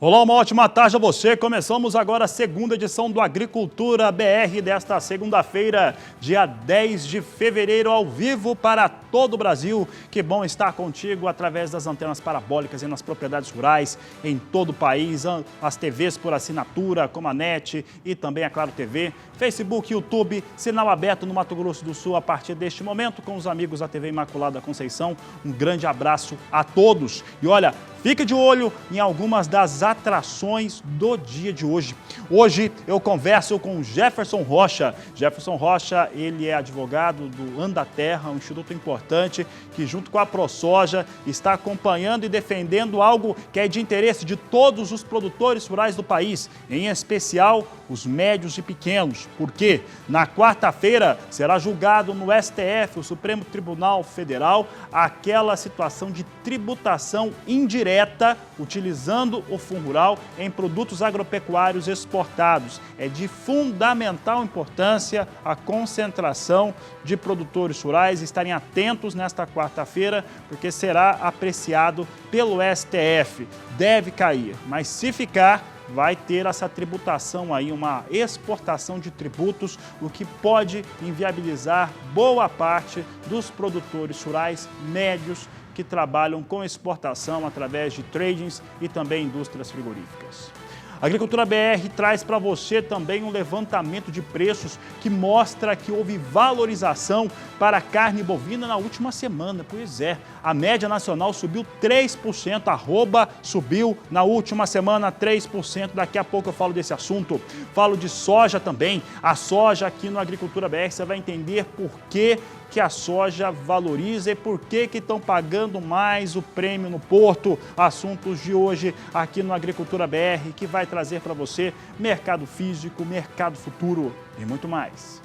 Olá, uma ótima tarde a você. Começamos agora a segunda edição do Agricultura BR desta segunda-feira, dia 10 de fevereiro, ao vivo para todo o Brasil. Que bom estar contigo através das antenas parabólicas e nas propriedades rurais em todo o país, as TVs por assinatura, como a NET e também a Claro TV, Facebook, YouTube, sinal aberto no Mato Grosso do Sul a partir deste momento com os amigos da TV Imaculada Conceição. Um grande abraço a todos. E olha, fique de olho em algumas das atrações do dia de hoje. Hoje eu converso com Jefferson Rocha. Jefferson Rocha, ele é advogado do Andaterra, um instituto importante que junto com a ProSoja está acompanhando e defendendo algo que é de interesse de todos os produtores rurais do país, em especial os médios e pequenos. Porque na quarta-feira será julgado no STF, o Supremo Tribunal Federal, aquela situação de tributação indireta utilizando o Fundo Rural em produtos agropecuários exportados. É de fundamental importância a concentração de produtores rurais estarem atentos nesta quarta-feira, porque será apreciado pelo STF. Deve cair, mas se ficar, vai ter essa tributação aí, uma exportação de tributos, o que pode inviabilizar boa parte dos produtores rurais médios que trabalham com exportação através de tradings e também indústrias frigoríficas. A Agricultura BR traz para você também um levantamento de preços que mostra que houve valorização para a carne bovina na última semana. Pois é, a média nacional subiu 3%, a arroba subiu na última semana 3%. Daqui a pouco eu falo desse assunto. Falo de soja também. A soja aqui no Agricultura BR, você vai entender por que a soja valoriza e por que estão pagando mais o prêmio no porto. Assuntos de hoje aqui no Agricultura BR, que vai trazer para você mercado físico, mercado futuro e muito mais.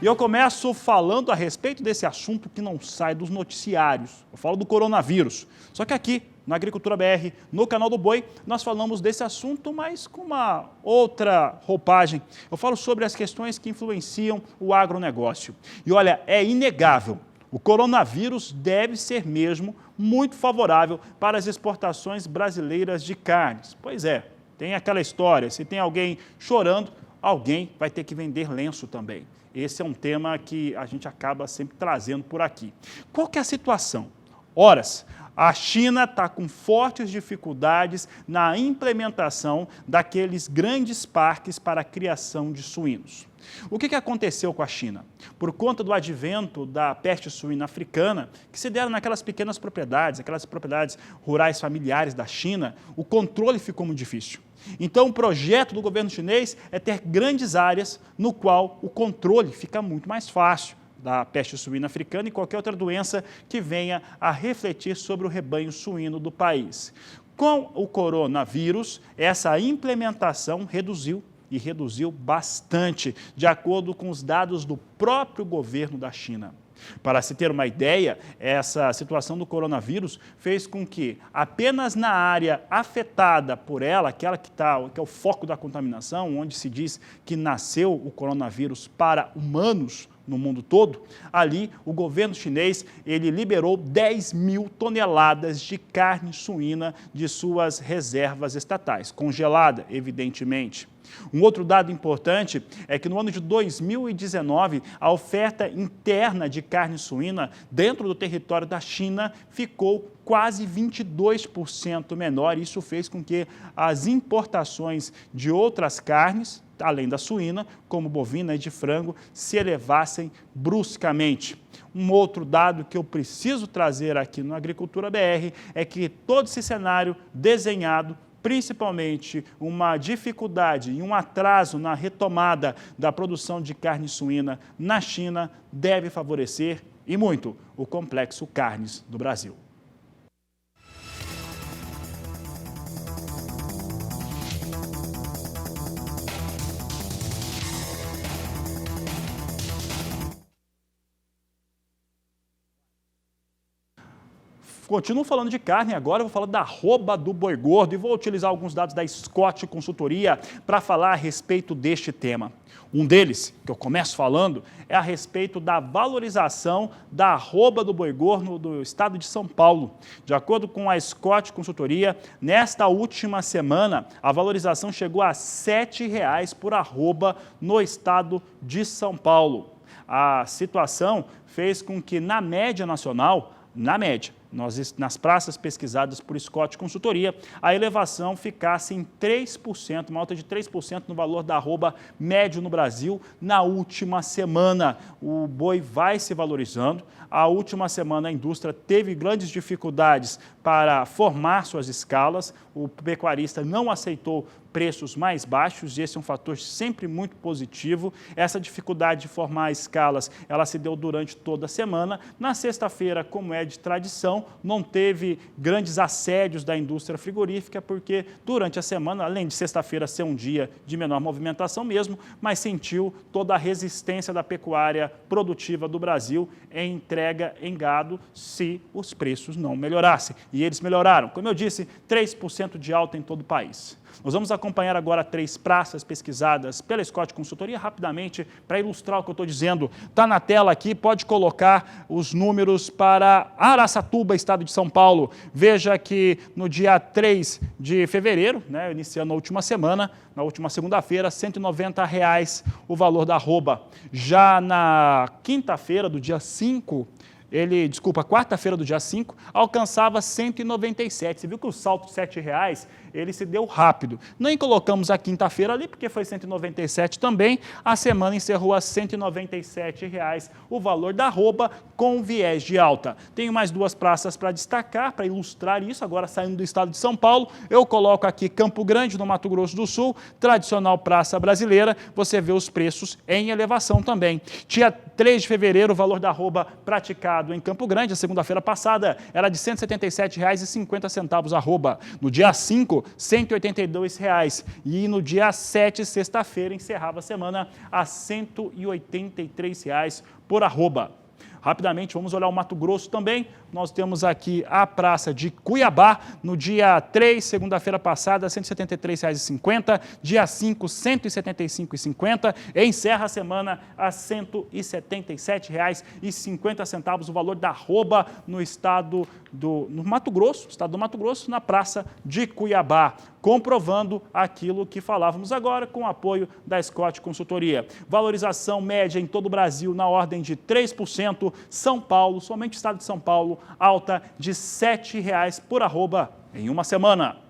E eu começo falando a respeito desse assunto que não sai dos noticiários. Eu falo do coronavírus. Só que aqui, na Agricultura BR, no canal do Boi, nós falamos desse assunto, mas com uma outra roupagem. Eu falo sobre as questões que influenciam o agronegócio. E olha, é inegável, o coronavírus deve ser mesmo muito favorável para as exportações brasileiras de carnes. Pois é, tem aquela história, se tem alguém chorando, alguém vai ter que vender lenço também. Esse é um tema que a gente acaba sempre trazendo por aqui. Qual que é a situação? Horas, a China está com fortes dificuldades na implementação daqueles grandes parques para a criação de suínos. O que aconteceu com a China? Por conta do advento da peste suína africana, que se deram naquelas pequenas propriedades, aquelas propriedades rurais familiares da China, o controle ficou muito difícil. Então, o projeto do governo chinês é ter grandes áreas no qual o controle fica muito mais fácil da peste suína africana e qualquer outra doença que venha a refletir sobre o rebanho suíno do país. Com o coronavírus, essa implementação reduziu bastante, de acordo com os dados do próprio governo da China. Para se ter uma ideia, essa situação do coronavírus fez com que apenas na área afetada por ela, aquela que é o foco da contaminação, onde se diz que nasceu o coronavírus para humanos no mundo todo, ali o governo chinês ele liberou 10 mil toneladas de carne suína de suas reservas estatais, congelada, evidentemente. Um outro dado importante é que no ano de 2019, a oferta interna de carne suína dentro do território da China ficou quase 22% menor. Isso fez com que as importações de outras carnes, além da suína, como bovina e de frango, se elevassem bruscamente. Um outro dado que eu preciso trazer aqui no Agricultura BR é que todo esse cenário desenhado, principalmente uma dificuldade e um atraso na retomada da produção de carne suína na China, deve favorecer, e muito, o complexo Carnes do Brasil. continuo falando de carne, agora eu vou falar da arroba do boi gordo e vou utilizar alguns dados da Scott Consultoria para falar a respeito deste tema. Um deles, que eu começo falando, é a respeito da valorização da arroba do boi gordo do estado de São Paulo. De acordo com a Scott Consultoria, nesta última semana, a valorização chegou a R$ 7,00 por arroba no estado de São Paulo. A situação fez com que, na média nacional, nas praças pesquisadas por Scott Consultoria, a elevação ficasse em 3%, uma alta de 3% no valor da arroba médio no Brasil na última semana. O boi vai se valorizando. A última semana a indústria teve grandes dificuldades para formar suas escalas. O pecuarista não aceitou preços mais baixos e esse é um fator sempre muito positivo. Essa dificuldade de formar escalas, ela se deu durante toda a semana. Na sexta-feira, como é de tradição, não teve grandes assédios da indústria frigorífica, porque durante a semana, além de sexta-feira ser um dia de menor movimentação mesmo, mas sentiu toda a resistência da pecuária produtiva do Brasil em entrega em gado se os preços não melhorassem. E eles melhoraram. Como eu disse, 3% de alta em todo o país. Nós vamos acompanhar agora 3 praças pesquisadas pela Scott Consultoria rapidamente para ilustrar o que eu estou dizendo. Está na tela aqui, pode colocar os números para Araçatuba, estado de São Paulo. Veja que no dia 3 de fevereiro, iniciando a última semana, na última segunda-feira, R$ 190,00 o valor da arroba. Já na quinta-feira do dia 5, quarta-feira do dia 5, alcançava 197. Você viu que o salto de R$ 7,00, ele se deu rápido. Nem colocamos a quinta-feira ali, porque foi 197 também. A semana encerrou a R$ 197,00 o valor da arroba com viés de alta. Tenho mais 2 praças para destacar, para ilustrar isso, agora saindo do estado de São Paulo. Eu coloco aqui Campo Grande, no Mato Grosso do Sul, tradicional praça brasileira. Você vê os preços em elevação também. Dia 3 de fevereiro, o valor da arroba praticado em Campo Grande, a segunda-feira passada, era de R$ 177,50 arroba. No dia 5, R$ 182,00. E no dia 7, sexta-feira, encerrava a semana a R$ 183,00 por arroba. Rapidamente, vamos olhar o Mato Grosso também. Nós temos aqui a praça de Cuiabá, no dia 3, segunda-feira passada, R$ 173,50. Dia 5, R$ 175,50. Encerra a semana a R$ 177,50 o valor da arroba no estado do Mato Grosso, na praça de Cuiabá, comprovando aquilo que falávamos agora com o apoio da Scott Consultoria. Valorização média em todo o Brasil na ordem de 3%. São Paulo, somente o estado de São Paulo, alta de R$ 7,00 por arroba em uma semana.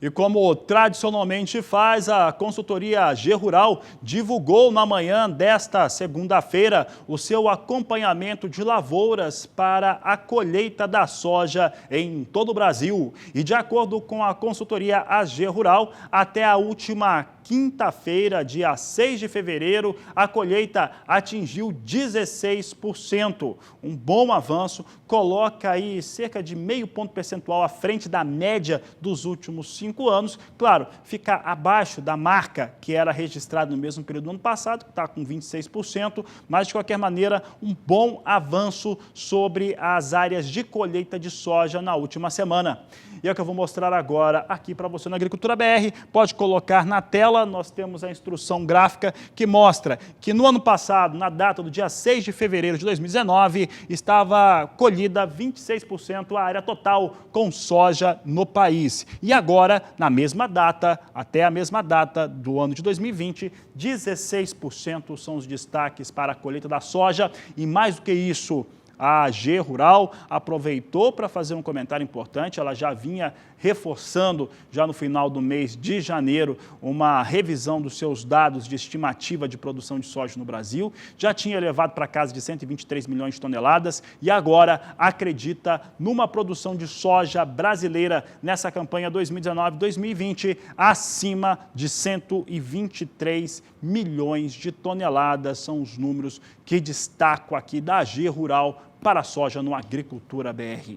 E como tradicionalmente faz, a consultoria G-Rural divulgou na manhã desta segunda-feira o seu acompanhamento de lavouras para a colheita da soja em todo o Brasil. E de acordo com a consultoria G-Rural, até a última quinta-feira, dia 6 de fevereiro, a colheita atingiu 16%. Um bom avanço, coloca aí cerca de meio ponto percentual à frente da média dos últimos 5 anos. Claro, fica abaixo da marca que era registrada no mesmo período do ano passado, que está com 26%, mas de qualquer maneira, um bom avanço sobre as áreas de colheita de soja na última semana. E é o que eu vou mostrar agora aqui para você na Agricultura BR. Pode colocar na tela, nós temos a instrução gráfica que mostra que no ano passado, na data do dia 6 de fevereiro de 2019, estava colhida 26% a área total com soja no país. E agora, na mesma data, até a mesma data do ano de 2020, 16% são os destaques para a colheita da soja e mais do que isso, A AG Rural aproveitou para fazer um comentário importante, ela já vinha reforçando, já no final do mês de janeiro, uma revisão dos seus dados de estimativa de produção de soja no Brasil, já tinha elevado para casa de 123 milhões de toneladas e agora acredita numa produção de soja brasileira nessa campanha 2019-2020 acima de 123 milhões de toneladas. São os números que destaco aqui da AG Rural para a soja no Agricultura BR.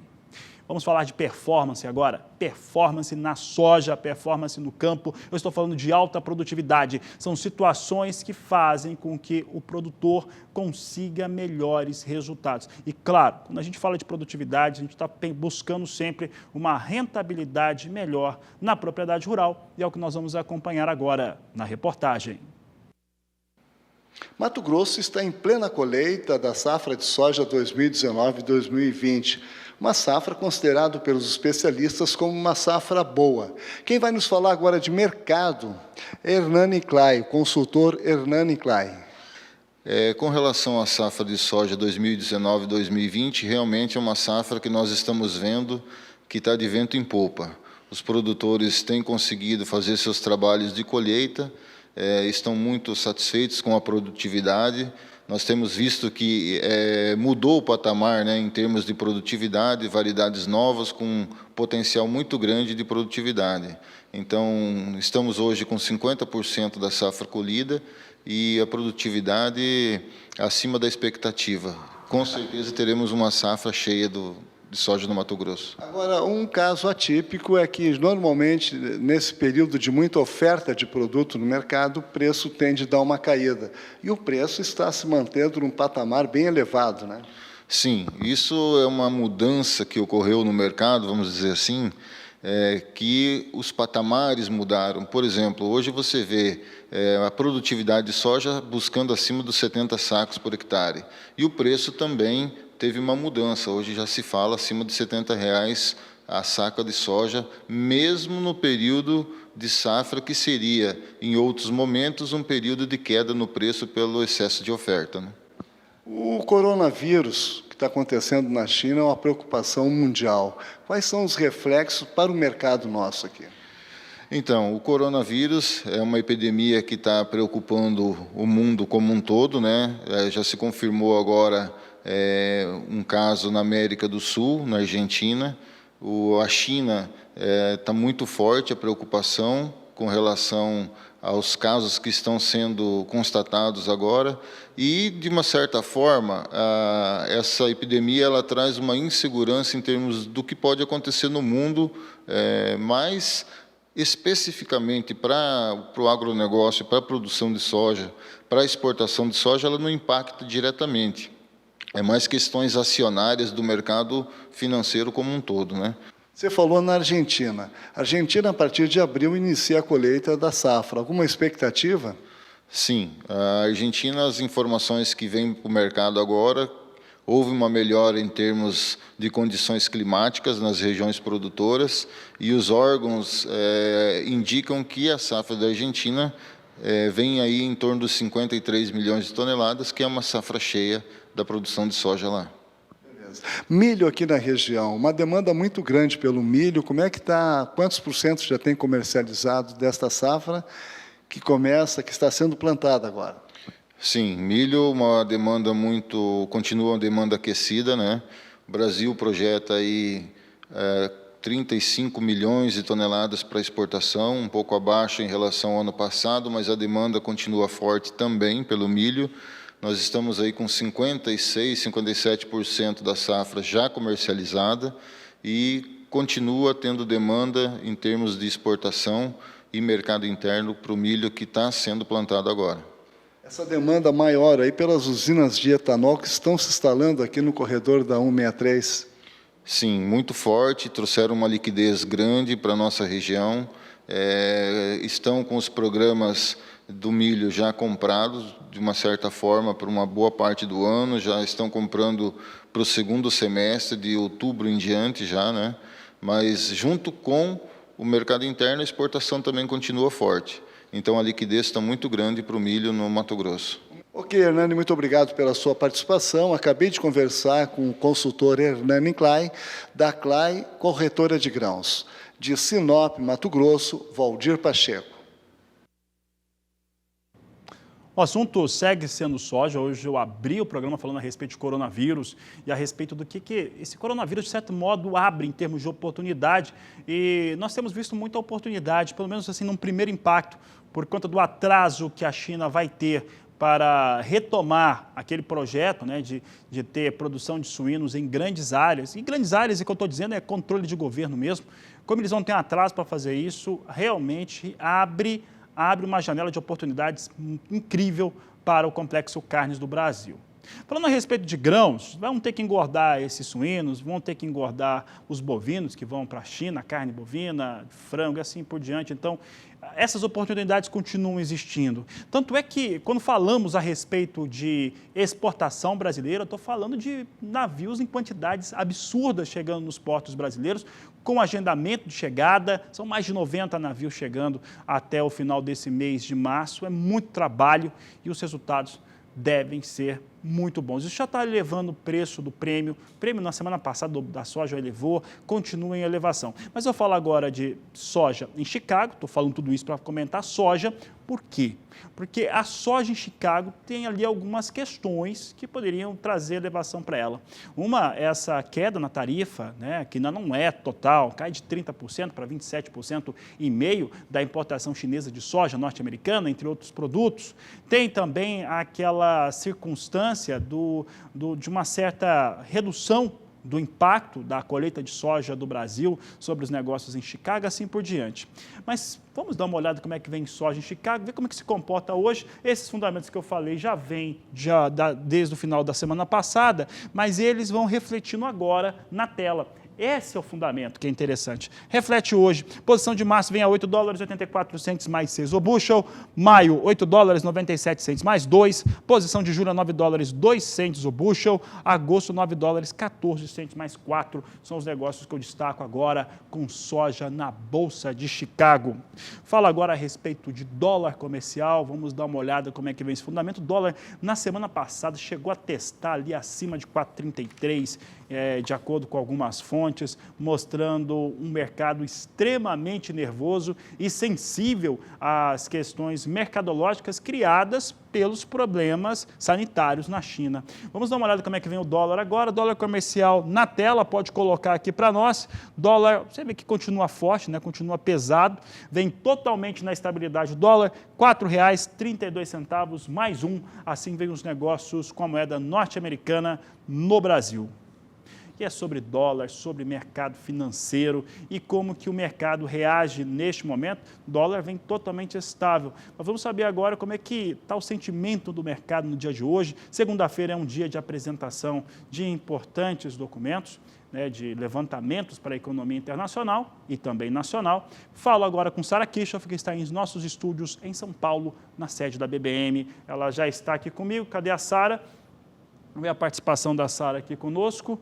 Vamos falar de performance agora, performance na soja, performance no campo. Eu estou falando de alta produtividade. São situações que fazem com que o produtor consiga melhores resultados. E claro, quando a gente fala de produtividade, a gente está buscando sempre uma rentabilidade melhor na propriedade rural. E é o que nós vamos acompanhar agora na reportagem. Mato Grosso está em plena colheita da safra de soja 2019-2020. Uma safra considerada pelos especialistas como uma safra boa. Quem vai nos falar agora de mercado é Hernani Clay, consultor Hernani Clay. Com relação à safra de soja 2019-2020, realmente é uma safra que nós estamos vendo que está de vento em popa. Os produtores têm conseguido fazer seus trabalhos de colheita, estão muito satisfeitos com a produtividade. Nós temos visto que mudou o patamar, né, em termos de produtividade, variedades novas com potencial muito grande de produtividade. Então, estamos hoje com 50% da safra colhida e a produtividade acima da expectativa. Com certeza teremos uma safra cheia de soja no Mato Grosso. Agora, um caso atípico é que, normalmente, nesse período de muita oferta de produto no mercado, o preço tende a dar uma caída. E o preço está se mantendo num patamar bem elevado, né? Sim, isso é uma mudança que ocorreu no mercado, vamos dizer assim, que os patamares mudaram. Por exemplo, hoje você vê a produtividade de soja buscando acima dos 70 sacos por hectare. E o preço também teve uma mudança. Hoje já se fala acima de R$ 70 a saca de soja, mesmo no período de safra, que seria, em outros momentos, um período de queda no preço pelo excesso de oferta, né? O coronavírus que está acontecendo na China é uma preocupação mundial. Quais são os reflexos para o mercado nosso aqui? Então, o coronavírus é uma epidemia que está preocupando o mundo como um todo, né? Já se confirmou agora um caso na América do Sul, na Argentina. A China está muito forte a preocupação com relação aos casos que estão sendo constatados agora e, de uma certa forma, essa epidemia ela traz uma insegurança em termos do que pode acontecer no mundo, mas especificamente para o agronegócio, para a produção de soja, para a exportação de soja, ela não impacta diretamente. É mais questões acionárias do mercado financeiro como um todo, né? Você falou na Argentina. A Argentina, a partir de abril, inicia a colheita da safra. Alguma expectativa? Sim. A Argentina, as informações que vêm para o mercado agora, houve uma melhora em termos de condições climáticas nas regiões produtoras e os órgãos indicam que a safra da Argentina vem aí em torno dos 53 milhões de toneladas, que é uma safra cheia da produção de soja lá. Beleza. Milho aqui na região, uma demanda muito grande pelo milho. Como é que está? Quantos por cento já tem comercializado desta safra que está sendo plantada agora? Sim, milho, uma demanda continua uma demanda aquecida, né? O Brasil projeta aí 35 milhões de toneladas para exportação, um pouco abaixo em relação ao ano passado, mas a demanda continua forte também pelo milho. Nós estamos aí com 56%, 57% da safra já comercializada e continua tendo demanda em termos de exportação e mercado interno para o milho que está sendo plantado agora. Essa demanda maior aí pelas usinas de etanol que estão se instalando aqui no corredor da 163? Sim, muito forte, trouxeram uma liquidez grande para a nossa região, estão com os programas do milho já comprados, de uma certa forma, por uma boa parte do ano, já estão comprando para o segundo semestre, de outubro em diante já, né? Mas junto com o mercado interno, a exportação também continua forte. Então, a liquidez está muito grande para o milho no Mato Grosso. Ok, Hernani, muito obrigado pela sua participação. Acabei de conversar com o consultor Hernani Klein, da Klein Corretora de Grãos, de Sinop, Mato Grosso, Valdir Pacheco. O assunto segue sendo soja. Hoje eu abri o programa falando a respeito de coronavírus e a respeito do que esse coronavírus, de certo modo, abre em termos de oportunidade. E nós temos visto muita oportunidade, pelo menos assim, num primeiro impacto, por conta do atraso que a China vai ter para retomar aquele projeto, né, de ter produção de suínos em grandes áreas. E grandes áreas, o que eu estou dizendo é controle de governo mesmo. Como eles vão ter atraso para fazer isso, realmente abre uma janela de oportunidades incrível para o complexo carnes do Brasil. Falando a respeito de grãos, vão ter que engordar esses suínos, vão ter que engordar os bovinos que vão para a China, carne bovina, frango e assim por diante. Então, essas oportunidades continuam existindo. Tanto é que, quando falamos a respeito de exportação brasileira, eu estou falando de navios em quantidades absurdas chegando nos portos brasileiros, com agendamento de chegada, são mais de 90 navios chegando até o final desse mês de março. É muito trabalho e os resultados devem ser muito bons. Isso já está elevando o preço do prêmio. O prêmio na semana passada da soja elevou, continua em elevação. Mas eu falo agora de soja em Chicago, estou falando tudo isso para comentar soja. Por quê? Porque a soja em Chicago tem ali algumas questões que poderiam trazer elevação para ela. Uma é essa queda na tarifa, né, que ainda não é total, cai de 30% para 27,5% da importação chinesa de soja norte-americana, entre outros produtos. Tem também aquela circunstância de uma certa redução do impacto da colheita de soja do Brasil sobre os negócios em Chicago, assim por diante. Mas vamos dar uma olhada como é que vem soja em Chicago, ver como é que se comporta hoje. Esses fundamentos que eu falei já vêm desde o final da semana passada, mas eles vão refletindo agora na tela. Esse é o fundamento que é interessante. Reflete hoje. Posição de março vem a $8,84 mais 6 o bushel. Maio, $8,97 mais 2. Posição de julho a $9,02 o bushel. Agosto, $9,14 mais 4. São os negócios que eu destaco agora com soja na Bolsa de Chicago. Falo agora a respeito de dólar comercial. Vamos dar uma olhada como é que vem esse fundamento. O dólar, na semana passada, chegou a testar ali acima de 4,33, de acordo com algumas fontes, mostrando um mercado extremamente nervoso e sensível às questões mercadológicas criadas pelos problemas sanitários na China. Vamos dar uma olhada como é que vem o dólar agora. Dólar comercial na tela, pode colocar aqui para nós. Dólar, você vê que continua forte, né? Continua pesado, vem totalmente na estabilidade. O dólar, R$ 4,32 mais 1. Assim vem os negócios com a moeda norte-americana no Brasil. E é sobre dólar, sobre mercado financeiro e como que o mercado reage neste momento. O dólar vem totalmente estável. Mas vamos saber agora como é que está o sentimento do mercado no dia de hoje. Segunda-feira é um dia de apresentação de importantes documentos, né, de levantamentos para a economia internacional e também nacional. Falo agora com Sara Kirchhoff, que está em nossos estúdios em São Paulo, na sede da BBM. Ela já está aqui comigo. Cadê a Sara? Vamos ver a participação da Sara aqui conosco.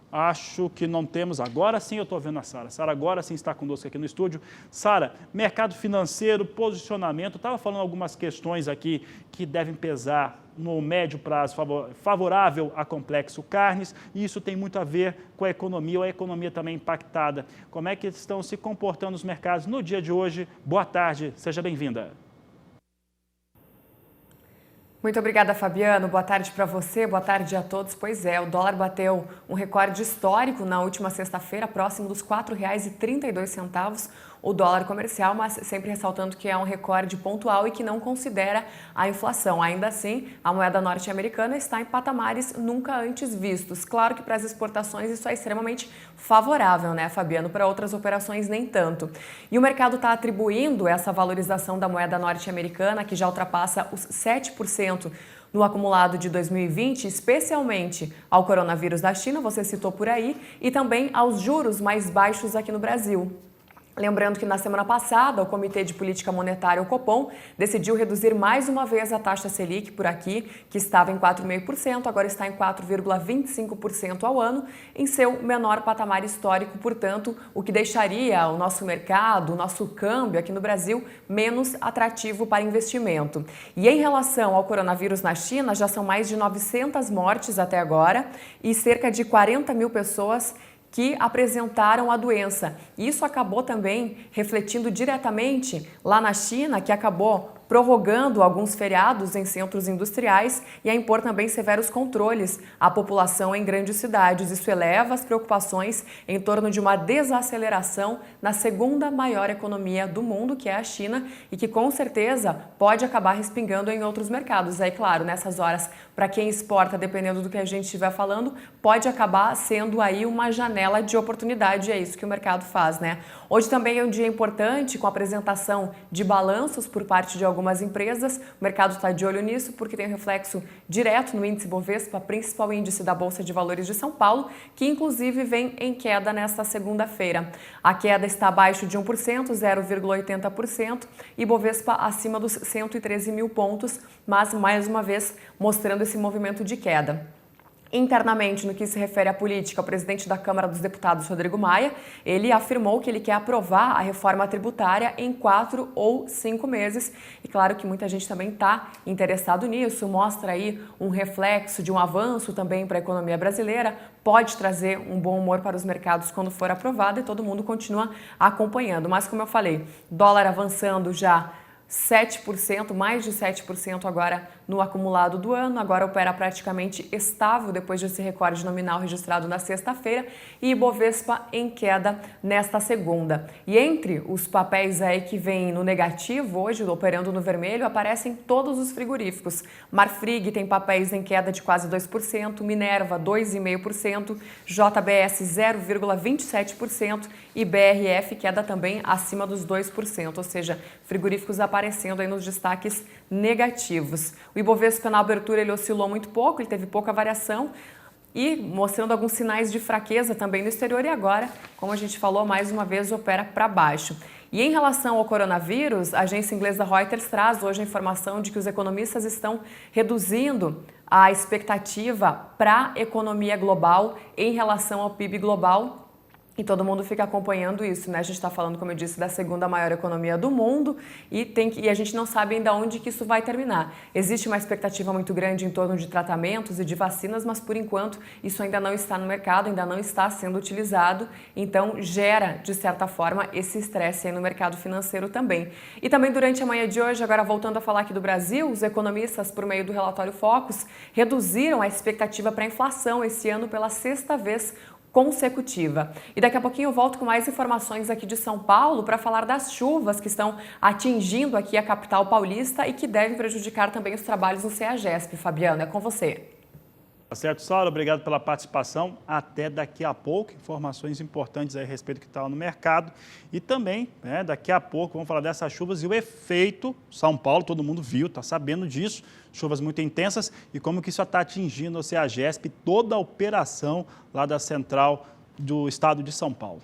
Acho que não temos. Agora sim eu estou vendo a Sara. Sara agora sim está conosco aqui no estúdio. Sara, mercado financeiro, posicionamento. Estava falando algumas questões aqui que devem pesar no médio prazo favorável a Complexo Carnes, e isso tem muito a ver com a economia, ou a economia também impactada. Como é que estão se comportando os mercados no dia de hoje? Boa tarde, seja bem-vinda. Muito obrigada, Fabiano. Boa tarde para você, boa tarde a todos. Pois é, o dólar bateu um recorde histórico na última sexta-feira, próximo dos R$ 4,32 o dólar comercial, mas sempre ressaltando que é um recorde pontual e que não considera a inflação. Ainda assim, a moeda norte-americana está em patamares nunca antes vistos. Claro que para as exportações isso é extremamente favorável, né, Fabiano? Para outras operações, nem tanto. E o mercado está atribuindo essa valorização da moeda norte-americana, que já ultrapassa os 7% no acumulado de 2020, especialmente ao coronavírus da China, você citou por aí, e também aos juros mais baixos aqui no Brasil. Lembrando que na semana passada, o Comitê de Política Monetária, o Copom, decidiu reduzir mais uma vez a taxa Selic por aqui, que estava em 4,5%, agora está em 4,25% ao ano, em seu menor patamar histórico, portanto, o que deixaria o nosso mercado, o nosso câmbio aqui no Brasil, menos atrativo para investimento. E em relação ao coronavírus na China, já são mais de 900 mortes até agora e cerca de 40 mil pessoas que apresentaram a doença. Isso acabou também refletindo diretamente lá na China, que acabou prorrogando alguns feriados em centros industriais e a impor também severos controles à população em grandes cidades. Isso eleva as preocupações em torno de uma desaceleração na segunda maior economia do mundo, que é a China, e que com certeza pode acabar respingando em outros mercados. Aí, claro, nessas horas, para quem exporta, dependendo do que a gente estiver falando, pode acabar sendo aí uma janela de oportunidade, é isso que o mercado faz, né? Hoje também é um dia importante com a apresentação de balanços por parte de algumas empresas. O mercado está de olho nisso porque tem um reflexo direto no índice Bovespa, principal índice da Bolsa de Valores de São Paulo, que inclusive vem em queda nesta segunda-feira. A queda está abaixo de 1%, 0,80%, e Bovespa acima dos 113 mil pontos, mas mais uma vez mostrando esse movimento de queda. Internamente, no que se refere à política, o presidente da Câmara dos Deputados, Rodrigo Maia, ele afirmou que ele quer aprovar a reforma tributária em 4 ou 5 meses. E claro que muita gente também está interessado nisso, mostra aí um reflexo de um avanço também para a economia brasileira, pode trazer um bom humor para os mercados quando for aprovado e todo mundo continua acompanhando. Mas como eu falei, dólar avançando já 7%, mais de 7% agora no acumulado do ano, agora opera praticamente estável depois desse recorde nominal registrado na sexta-feira, e Ibovespa em queda nesta segunda. E entre os papéis aí que vêm no negativo hoje, operando no vermelho, aparecem todos os frigoríficos. Marfrig tem papéis em queda de quase 2%, Minerva 2,5%, JBS 0,27% e BRF queda também acima dos 2%, ou seja, frigoríficos aparecendo aí nos destaques negativos. O Ibovespa na abertura ele oscilou muito pouco, ele teve pouca variação e mostrando alguns sinais de fraqueza também no exterior e agora, como a gente falou, mais uma vez opera para baixo. E em relação ao coronavírus, a agência inglesa Reuters traz hoje a informação de que os economistas estão reduzindo a expectativa para a economia global em relação ao PIB global. E todo mundo fica acompanhando isso, né? A gente está falando, como eu disse, da segunda maior economia do mundo e a gente não sabe ainda onde que isso vai terminar. Existe uma expectativa muito grande em torno de tratamentos e de vacinas, mas por enquanto isso ainda não está no mercado, ainda não está sendo utilizado, então gera, de certa forma, esse estresse aí no mercado financeiro também. E também durante a manhã de hoje, agora voltando a falar aqui do Brasil, os economistas, por meio do relatório Focus, reduziram a expectativa para a inflação esse ano pela sexta vez consecutiva. E daqui a pouquinho eu volto com mais informações aqui de São Paulo para falar das chuvas que estão atingindo aqui a capital paulista e que devem prejudicar também os trabalhos no CEAGESP. Fabiano, é com você. Tá certo, Saura, obrigado pela participação. Até daqui a pouco, informações importantes aí a respeito do que está no mercado. E também, daqui a pouco, vamos falar dessas chuvas e o efeito São Paulo, todo mundo viu, está sabendo disso, chuvas muito intensas e como que isso está atingindo o CEAGESP, toda a operação lá da central do estado de São Paulo.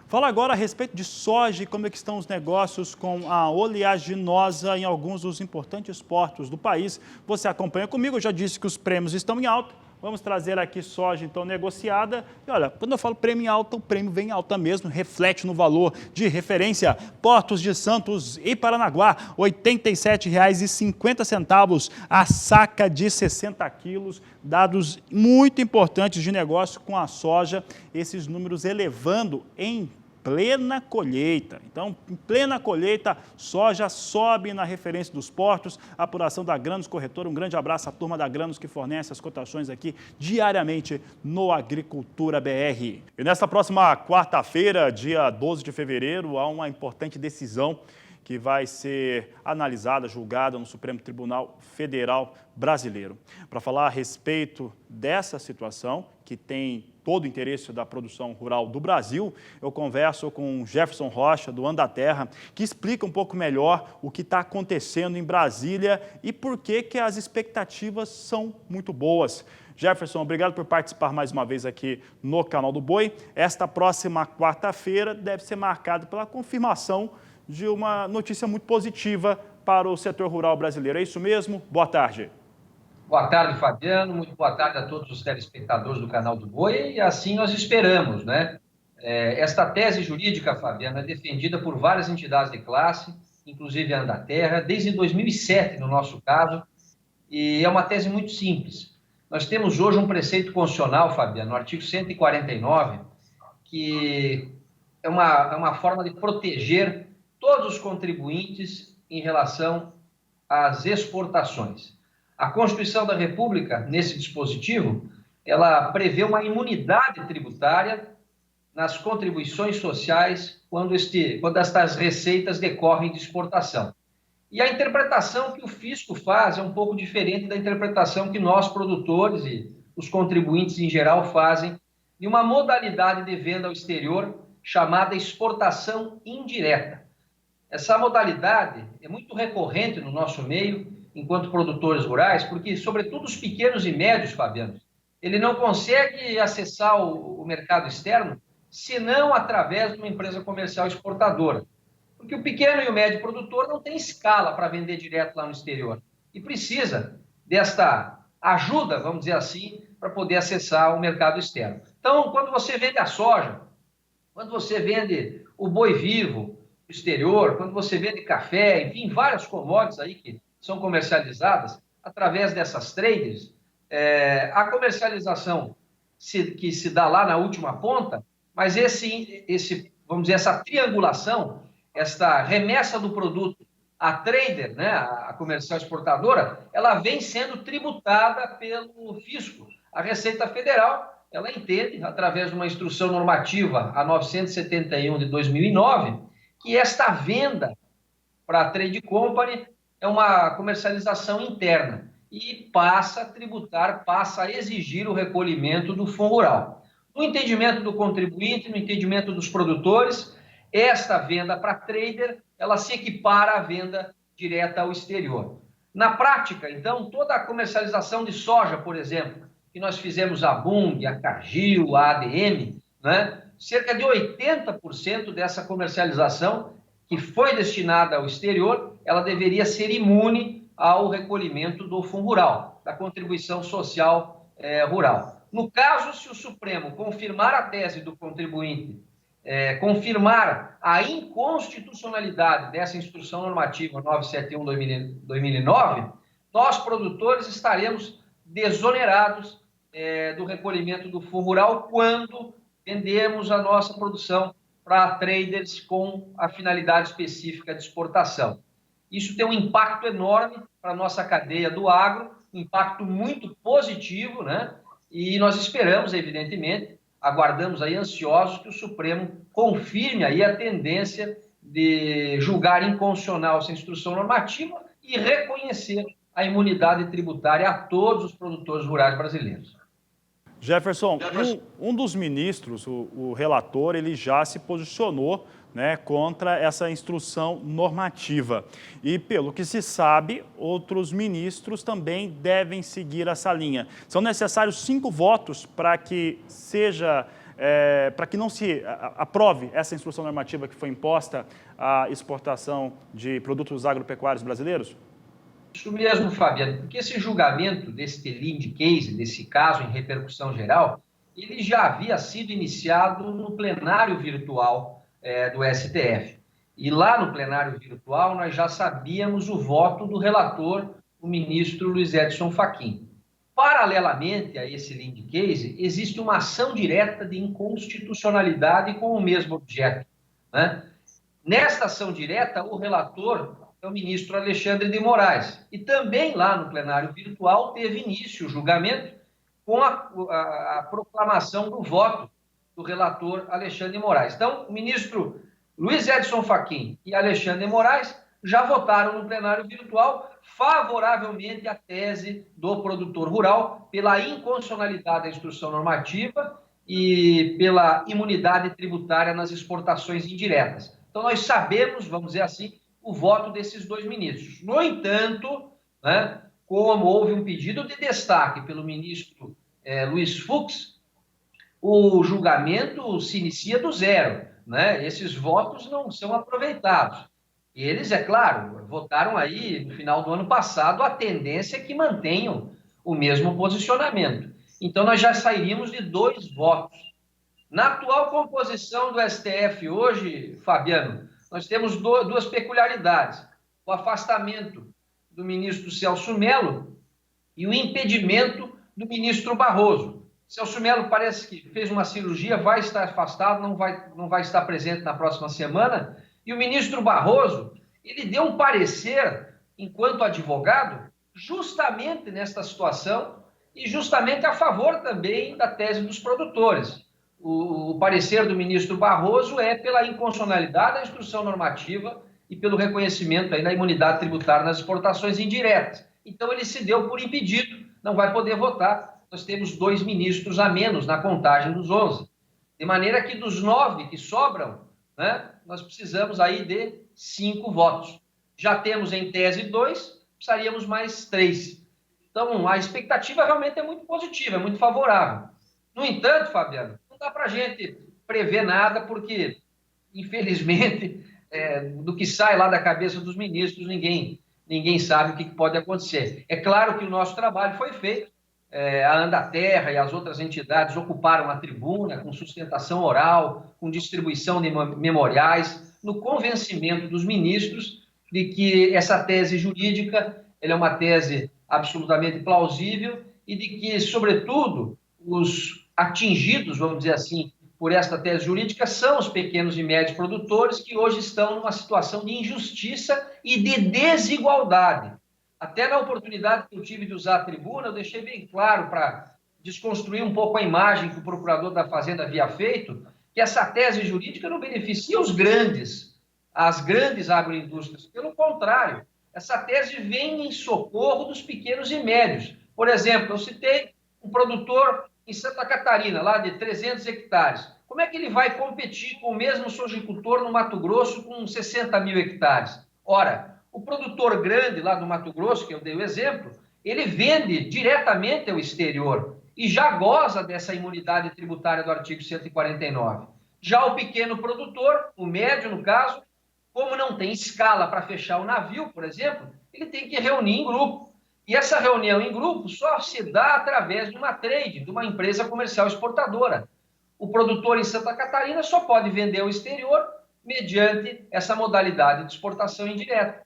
Fala agora a respeito de soja e como é que estão os negócios com a oleaginosa em alguns dos importantes portos do país. Você acompanha comigo, eu já disse que os prêmios estão em alta. Vamos trazer aqui soja, então, negociada. E olha, quando eu falo prêmio em alta, o prêmio vem em alta mesmo, reflete no valor de referência. Portos de Santos e Paranaguá, R$ 87,50 a saca de 60 quilos. Dados muito importantes de negócio com a soja, esses números elevando em plena colheita. Então, em plena colheita, soja sobe na referência dos portos, apuração da Grãos Corretora. Um grande abraço à turma da Grãos que fornece as cotações aqui diariamente no Agricultura BR. E nesta próxima quarta-feira, dia 12 de fevereiro, há uma importante decisão que vai ser analisada, julgada no Supremo Tribunal Federal Brasileiro. Para falar a respeito dessa situação, que tem todo o interesse da produção rural do Brasil, eu converso com Jefferson Rocha, do Andaterra, que explica um pouco melhor o que está acontecendo em Brasília e por que as expectativas são muito boas. Jefferson, obrigado por participar mais uma vez aqui no Canal do Boi. Esta próxima quarta-feira deve ser marcada pela confirmação de uma notícia muito positiva para o setor rural brasileiro. É isso mesmo? Boa tarde. Boa tarde, Fabiano. Muito boa tarde a todos os telespectadores do Canal do Boi. E assim nós esperamos, né? Esta tese jurídica, Fabiano, é defendida por várias entidades de classe, inclusive a Andaterra, desde 2007, no nosso caso, e é uma tese muito simples. Nós temos hoje um preceito constitucional, Fabiano, no artigo 149, que é uma forma de proteger todos os contribuintes em relação às exportações. A Constituição da República, nesse dispositivo, ela prevê uma imunidade tributária nas contribuições sociais quando estas receitas decorrem de exportação. E a interpretação que o fisco faz é um pouco diferente da interpretação que nós, produtores e os contribuintes em geral, fazem de uma modalidade de venda ao exterior chamada exportação indireta. Essa modalidade é muito recorrente no nosso meio, enquanto produtores rurais, porque, sobretudo, os pequenos e médios, Fabiano, ele não consegue acessar o mercado externo senão através de uma empresa comercial exportadora. Porque o pequeno e o médio produtor não tem escala para vender direto lá no exterior e precisa desta ajuda, vamos dizer assim, para poder acessar o mercado externo. Então, quando você vende a soja, quando você vende o boi vivo no exterior, quando você vende café, enfim, várias commodities aí que são comercializadas através dessas traders, a comercialização que se dá lá na última ponta, mas vamos dizer, essa triangulação, esta remessa do produto à trader, né, a comercial exportadora, ela vem sendo tributada pelo fisco. A Receita Federal, ela entende, através de uma instrução normativa, a 971 de 2009, que esta venda para a Trade Company é uma comercialização interna e passa a tributar, passa a exigir o recolhimento do fundo rural. No entendimento do contribuinte, no entendimento dos produtores, esta venda para trader, ela se equipara à venda direta ao exterior. Na prática, então, toda a comercialização de soja, por exemplo, que nós fizemos a Bunge, a Cargill, a ADM, né? Cerca de 80% dessa comercialização que foi destinada ao exterior, ela deveria ser imune ao recolhimento do fundo rural, da contribuição social rural. No caso, se o Supremo confirmar a tese do contribuinte, confirmar a inconstitucionalidade dessa instrução normativa 971/2009, nós, produtores, estaremos desonerados do recolhimento do fundo rural quando vendermos a nossa produção para traders com a finalidade específica de exportação. Isso tem um impacto enorme para a nossa cadeia do agro, um impacto muito positivo, né? E nós esperamos, evidentemente, aguardamos aí ansiosos que o Supremo confirme aí a tendência de julgar inconstitucional essa instrução normativa e reconhecer a imunidade tributária a todos os produtores rurais brasileiros. Jefferson, um dos ministros, o relator, ele já se posicionou, né, contra essa instrução normativa. E, pelo que se sabe, outros ministros também devem seguir essa linha. São necessários 5 votos para que para que não se aprove essa instrução normativa que foi imposta à exportação de produtos agropecuários brasileiros? Isso mesmo, Fabiano, porque esse julgamento desse lead case, desse caso em repercussão geral, ele já havia sido iniciado no plenário virtual do STF. E lá no plenário virtual nós já sabíamos o voto do relator, o ministro Luiz Edson Fachin. Paralelamente a esse lead case, existe uma ação direta de inconstitucionalidade com o mesmo objeto, né? Nesta ação direta, o relator é o ministro Alexandre de Moraes. E também lá no plenário virtual teve início o julgamento com a proclamação do voto do relator Alexandre de Moraes. Então, o ministro Luiz Edson Fachin e Alexandre de Moraes já votaram no plenário virtual favoravelmente à tese do produtor rural pela inconstitucionalidade da instrução normativa e pela imunidade tributária nas exportações indiretas. Então, nós sabemos, vamos dizer assim, o voto desses dois ministros. No entanto, né, como houve um pedido de destaque pelo ministro Luiz Fux, o julgamento se inicia do zero, né? Esses votos não são aproveitados. Eles, é claro, votaram aí no final do ano passado, a tendência é que mantenham o mesmo posicionamento. Então, nós já sairíamos de 2 votos. Na atual composição do STF hoje, Fabiano, nós temos 2 peculiaridades. O afastamento do ministro Celso Mello e o impedimento do ministro Barroso. Celso Mello parece que fez uma cirurgia, vai estar afastado, não vai estar presente na próxima semana. E o ministro Barroso, ele deu um parecer, enquanto advogado, justamente nesta situação e justamente a favor também da tese dos produtores. O parecer do ministro Barroso é pela inconstitucionalidade da instrução normativa e pelo reconhecimento aí da imunidade tributária nas exportações indiretas. Então, ele se deu por impedido, não vai poder votar. Nós temos 2 ministros a menos na contagem dos 11. De maneira que dos 9 que sobram, né, nós precisamos aí de 5 votos. Já temos em tese 2, precisaríamos mais 3. Então, a expectativa realmente é muito positiva, é muito favorável. No entanto, Fabiano, não dá para a gente prever nada, porque, infelizmente, do que sai lá da cabeça dos ministros, ninguém sabe o que pode acontecer. É claro que o nosso trabalho foi feito, a Andaterra e as outras entidades ocuparam a tribuna com sustentação oral, com distribuição de memoriais, no convencimento dos ministros de que essa tese jurídica ela é uma tese absolutamente plausível e de que, sobretudo, os atingidos, vamos dizer assim, por esta tese jurídica são os pequenos e médios produtores que hoje estão numa situação de injustiça e de desigualdade. Até na oportunidade que eu tive de usar a tribuna, eu deixei bem claro, para desconstruir um pouco a imagem que o procurador da Fazenda havia feito, que essa tese jurídica não beneficia as grandes agroindústrias. Pelo contrário, essa tese vem em socorro dos pequenos e médios. Por exemplo, eu citei um produtor em Santa Catarina, lá de 300 hectares. Como é que ele vai competir com o mesmo sojicultor no Mato Grosso com 60 mil hectares? Ora, o produtor grande lá do Mato Grosso, que eu dei o exemplo, ele vende diretamente ao exterior e já goza dessa imunidade tributária do artigo 149. Já o pequeno produtor, o médio no caso, como não tem escala para fechar o navio, por exemplo, ele tem que reunir em grupo. E essa reunião em grupo só se dá através de uma trade, de uma empresa comercial exportadora. O produtor em Santa Catarina só pode vender ao exterior mediante essa modalidade de exportação indireta.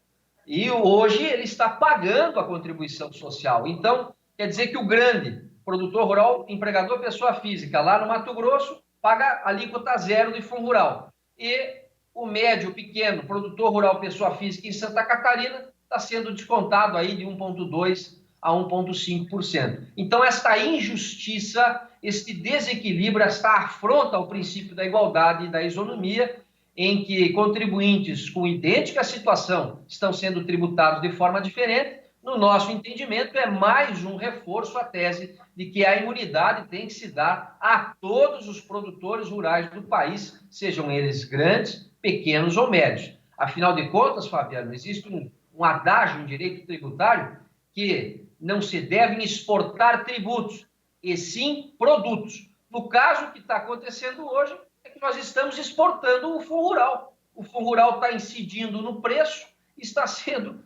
E hoje ele está pagando a contribuição social. Então, quer dizer que o grande produtor rural, empregador pessoa física, lá no Mato Grosso, paga alíquota zero de fundo rural. E o médio, pequeno, produtor rural pessoa física em Santa Catarina está sendo descontado aí de 1,2% a 1,5%. Então, esta injustiça, este desequilíbrio, esta afronta ao princípio da igualdade e da isonomia, em que contribuintes com idêntica situação estão sendo tributados de forma diferente, no nosso entendimento, é mais um reforço à tese de que a imunidade tem que se dar a todos os produtores rurais do país, sejam eles grandes, pequenos ou médios. Afinal de contas, Fabiano, existe um adágio em direito tributário que não se devem exportar tributos, e sim produtos. No caso, o que está acontecendo hoje é que nós estamos exportando o fundo rural. O fundo rural está incidindo no preço e está sendo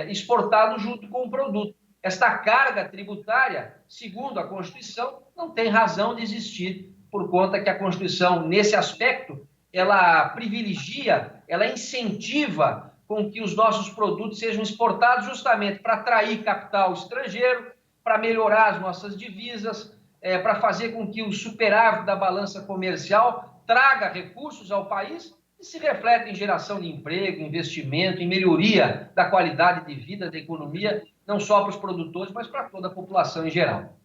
exportado junto com o produto. Esta carga tributária, segundo a Constituição, não tem razão de existir, por conta que a Constituição, nesse aspecto, ela privilegia, ela incentiva com que os nossos produtos sejam exportados justamente para atrair capital estrangeiro, para melhorar as nossas divisas, para fazer com que o superávit da balança comercial traga recursos ao país e se reflete em geração de emprego, investimento, em melhoria da qualidade de vida, da economia, não só para os produtores, mas para toda a população em geral.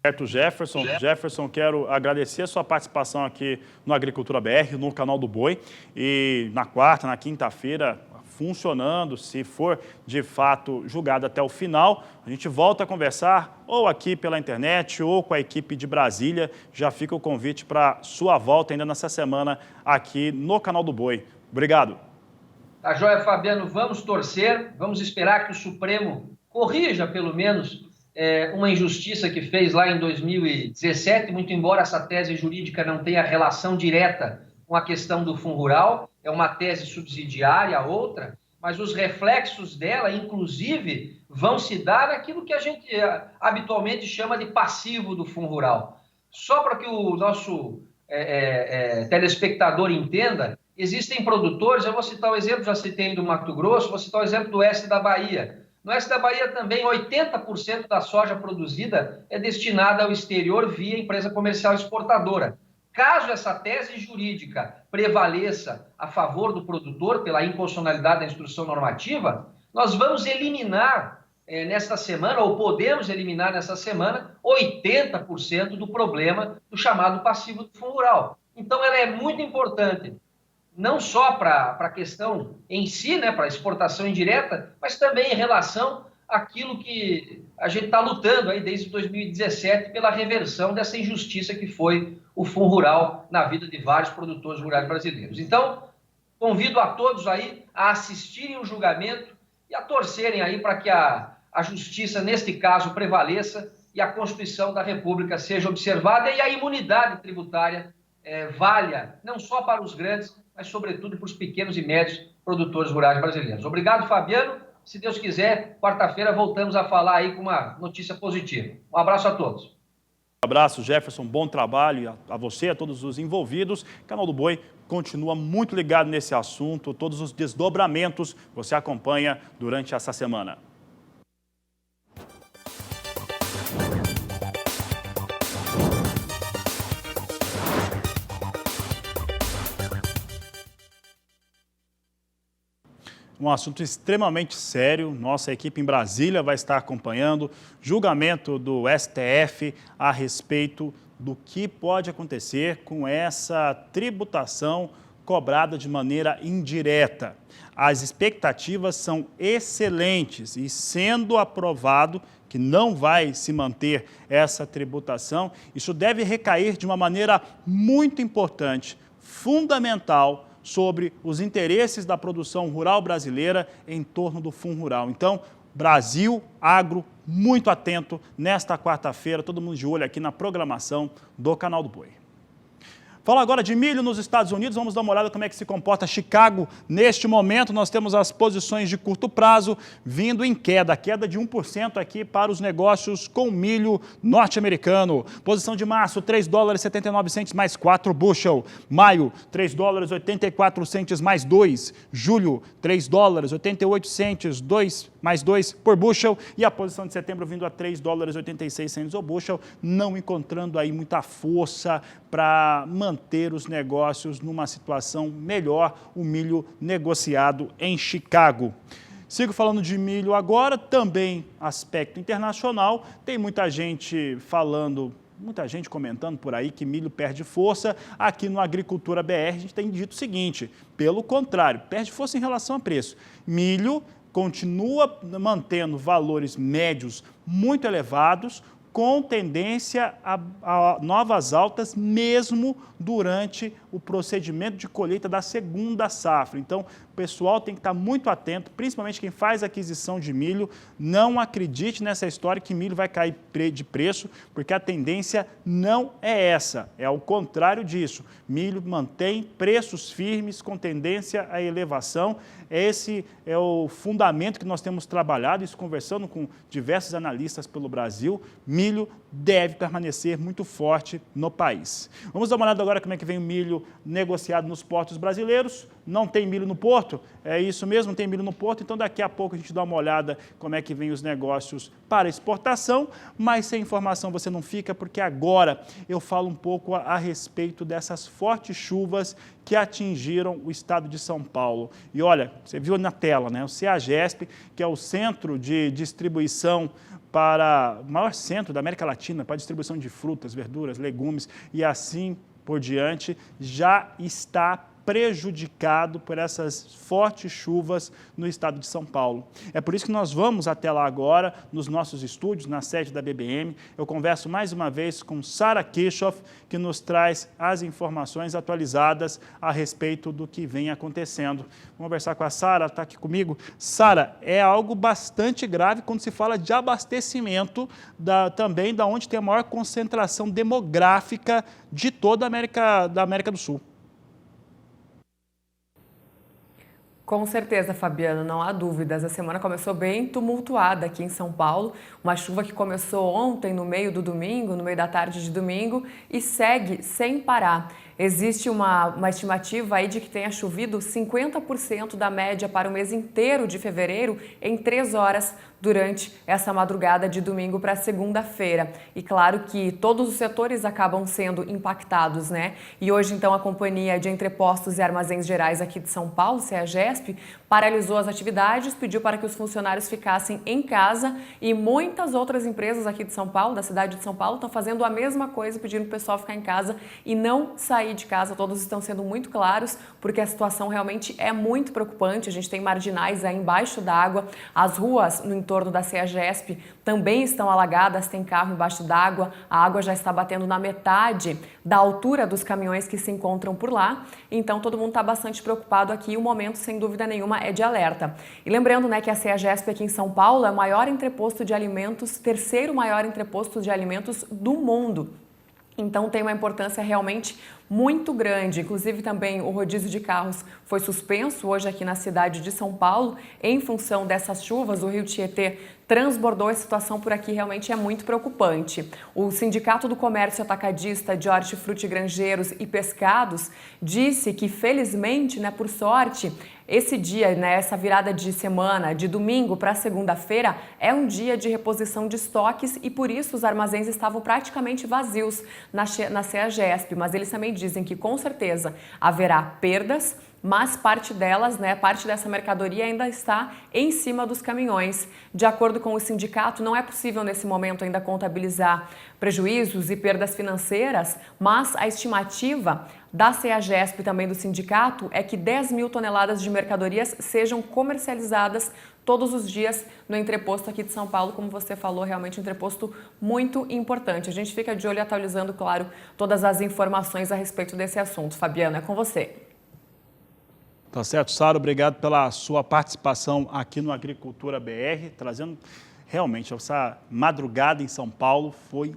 Certo, Jefferson. Jefferson, quero agradecer a sua participação aqui no Agricultura BR, no canal do Boi. E na quarta, na quinta-feira, funcionando, se for de fato julgado até o final, a gente volta a conversar ou aqui pela internet ou com a equipe de Brasília. Já fica o convite para sua volta ainda nessa semana aqui no canal do Boi. Obrigado. Tá joia, Fabiano, vamos torcer, vamos esperar que o Supremo corrija pelo menos uma injustiça que fez lá em 2017, muito embora essa tese jurídica não tenha relação direta com a questão do Fundo Rural, é uma tese subsidiária a outra, mas os reflexos dela, inclusive, vão se dar naquilo que a gente habitualmente chama de passivo do Fundo Rural. Só para que o nosso telespectador entenda, existem produtores, eu vou citar o exemplo, já citei do Mato Grosso, vou citar o exemplo do oeste da Bahia. No oeste da Bahia também, 80% da soja produzida é destinada ao exterior via empresa comercial exportadora. Caso essa tese jurídica prevaleça a favor do produtor pela inconstitucionalidade da instrução normativa, nós vamos eliminar nesta semana, ou podemos eliminar nessa semana, 80% do problema do chamado passivo do Fundo Rural. Então, ela é muito importante, não só para a questão em si, né, para a exportação indireta, mas também em relação àquilo que a gente está lutando aí desde 2017 pela reversão dessa injustiça que foi o Fundo Rural na vida de vários produtores rurais brasileiros. Então, convido a todos aí a assistirem o julgamento e a torcerem aí para que a justiça, neste caso, prevaleça e a Constituição da República seja observada e a imunidade tributária valha não só para os grandes, mas sobretudo para os pequenos e médios produtores rurais brasileiros. Obrigado, Fabiano. Se Deus quiser, quarta-feira voltamos a falar aí com uma notícia positiva. Um abraço a todos. Um abraço, Jefferson. Bom trabalho a você, a todos os envolvidos. O Canal do Boi continua muito ligado nesse assunto. Todos os desdobramentos você acompanha durante essa semana. Um assunto extremamente sério, nossa equipe em Brasília vai estar acompanhando julgamento do STF a respeito do que pode acontecer com essa tributação cobrada de maneira indireta. As expectativas são excelentes e, sendo aprovado que não vai se manter essa tributação, isso deve recair de uma maneira muito importante, fundamental, sobre os interesses da produção rural brasileira em torno do Fundo Rural. Então, Brasil Agro, muito atento nesta quarta-feira, todo mundo de olho aqui na programação do Canal do Boi. Fala agora de milho nos Estados Unidos, vamos dar uma olhada como é que se comporta Chicago. Neste momento, nós temos as posições de curto prazo vindo em queda de 1% aqui para os negócios com milho norte-americano. Posição de março, $3,79 mais 4 bushel. Maio, $3,84 mais 2. Julho, $3,88, 2 mais 2 por bushel. E a posição de setembro vindo a $3,86 o bushel, não encontrando aí muita força para manter os negócios numa situação melhor, o milho negociado em Chicago. Sigo falando de milho agora, também aspecto internacional, tem muita gente comentando por aí que milho perde força. Aqui no Agricultura BR a gente tem dito o seguinte, pelo contrário, perde força em relação a preço. Milho continua mantendo valores médios muito elevados, com tendência a novas altas, mesmo durante o procedimento de colheita da segunda safra. Então, o pessoal tem que estar muito atento, principalmente quem faz aquisição de milho, não acredite nessa história que milho vai cair de preço, porque a tendência não é essa, é ao contrário disso. Milho mantém preços firmes com tendência à elevação. Esse é o fundamento que nós temos trabalhado, isso conversando com diversos analistas pelo Brasil. Milho deve permanecer muito forte no país. Vamos dar uma olhada agora como é que vem o milho negociado nos portos brasileiros. Não tem milho no porto? É isso mesmo, tem milho no porto, então daqui a pouco a gente dá uma olhada como é que vem os negócios para exportação, mas sem informação você não fica, porque agora eu falo um pouco a respeito dessas fortes chuvas que atingiram o estado de São Paulo. E olha, você viu na tela, né? O CEAGESP, que é o Centro de Distribuição para o maior centro da América Latina para distribuição de frutas, verduras, legumes e assim por diante, já está prejudicado por essas fortes chuvas no estado de São Paulo. É por isso que nós vamos até lá agora, nos nossos estúdios, na sede da BBM. Eu converso mais uma vez com Sara Kirchhoff, que nos traz as informações atualizadas a respeito do que vem acontecendo. Vamos conversar com a Sara, está aqui comigo. Sara, é algo bastante grave quando se fala de abastecimento também da onde tem a maior concentração demográfica de toda a América do Sul. Com certeza, Fabiano, não há dúvidas. A semana começou bem tumultuada aqui em São Paulo. Uma chuva que começou ontem, no meio do domingo, no meio da tarde de domingo, e segue sem parar. Existe uma estimativa aí de que tenha chovido 50% da média para o mês inteiro de fevereiro em 3 horas durante essa madrugada de domingo para segunda-feira. E claro que todos os setores acabam sendo impactados, né? E hoje, então, a Companhia de Entrepostos e Armazéns Gerais aqui de São Paulo, CEAGESP, paralisou as atividades, pediu para que os funcionários ficassem em casa e muitas outras empresas aqui de São Paulo, da cidade de São Paulo, estão fazendo a mesma coisa, pedindo para o pessoal ficar em casa e não sair de casa. Todos estão sendo muito claros, porque a situação realmente é muito preocupante. A gente tem marginais aí embaixo d'água, as ruas no entorno da CEAGESP também estão alagadas, tem carro embaixo d'água, a água já está batendo na metade da altura dos caminhões que se encontram por lá, então todo mundo está bastante preocupado aqui. O momento, sem dúvida nenhuma, é de alerta. E lembrando, né, que a CEAGESP aqui em São Paulo é o maior entreposto de alimentos, terceiro maior entreposto de alimentos do mundo. Então tem uma importância realmente muito grande. Inclusive também o rodízio de carros foi suspenso hoje aqui na cidade de São Paulo em função dessas chuvas. O Rio Tietê transbordou, a situação por aqui realmente é muito preocupante. O Sindicato do Comércio Atacadista de Hortifruti Grangeiros e Pescados disse que, felizmente, né, por sorte, esse dia, né, essa virada de semana, de domingo para segunda-feira, é um dia de reposição de estoques e por isso os armazéns estavam praticamente vazios na CEAGESP, mas eles também dizem que com certeza haverá perdas, mas parte delas, né, parte dessa mercadoria ainda está em cima dos caminhões. De acordo com o sindicato, não é possível nesse momento ainda contabilizar prejuízos e perdas financeiras, mas a estimativa da CEAGESP e também do sindicato é que 10 mil toneladas de mercadorias sejam comercializadas todos os dias no entreposto aqui de São Paulo, como você falou, realmente um entreposto muito importante. A gente fica de olho atualizando, claro, todas as informações a respeito desse assunto. Fabiana, é com você. Tá certo, Sara, obrigado pela sua participação aqui no Agricultura BR, trazendo realmente essa madrugada em São Paulo, foi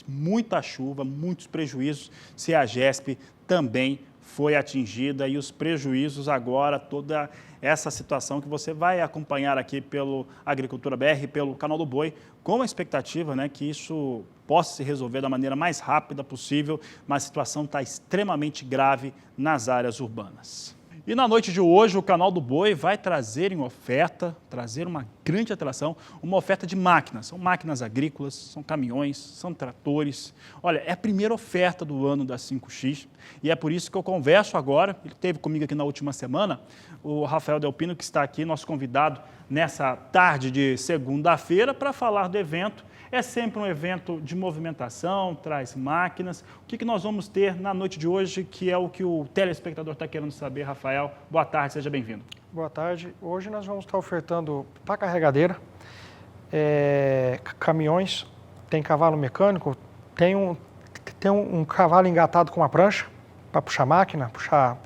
muita chuva, muitos prejuízos, CEAGESP também foi atingida e os prejuízos agora, toda essa situação que você vai acompanhar aqui pelo Agricultura BR, pelo Canal do Boi, com a expectativa, né, que isso possa se resolver da maneira mais rápida possível, mas a situação está extremamente grave nas áreas urbanas. E na noite de hoje, o Canal do Boi vai trazer em oferta, trazer uma grande atração, uma oferta de máquinas. São máquinas agrícolas, são caminhões, são tratores. Olha, é a primeira oferta do ano da 5X e é por isso que eu converso agora. Ele esteve comigo aqui na última semana, o Rafael Delpino, que está aqui, nosso convidado nessa tarde de segunda-feira, para falar do evento. É sempre um evento de movimentação, traz máquinas. O que nós vamos ter na noite de hoje, que é o que o telespectador está querendo saber, Rafael? Boa tarde, seja bem-vindo. Boa tarde. Hoje nós vamos estar ofertando pá carregadeira, caminhões, tem cavalo mecânico, tem um cavalo engatado com uma prancha para puxar máquina, puxar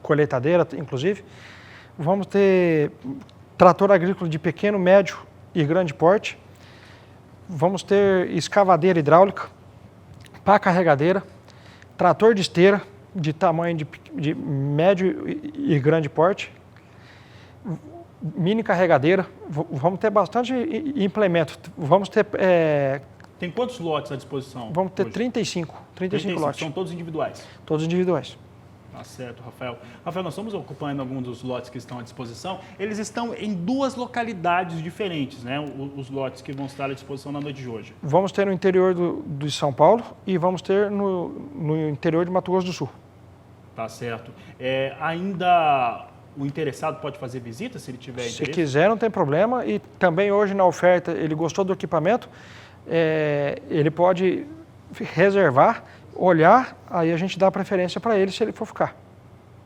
colheitadeira, inclusive. Vamos ter trator agrícola de pequeno, médio e grande porte. Vamos ter escavadeira hidráulica, pá carregadeira, trator de esteira de tamanho de médio e grande porte, mini carregadeira. Vamos ter bastante implemento. Vamos ter... Tem quantos lotes à disposição? Vamos ter hoje? 35 lotes. São todos individuais? Todos individuais. Tá certo, Rafael. Rafael, nós estamos ocupando alguns dos lotes que estão à disposição. Eles estão em 2 localidades diferentes, né? Os lotes que vão estar à disposição na noite de hoje. Vamos ter no interior de São Paulo e vamos ter no interior de Mato Grosso do Sul. Tá certo. Ainda o interessado pode fazer visita se ele tiver interesse? Se quiser, não tem problema. E também hoje na oferta, ele gostou do equipamento, ele pode reservar, olhar, aí a gente dá preferência para ele se ele for ficar.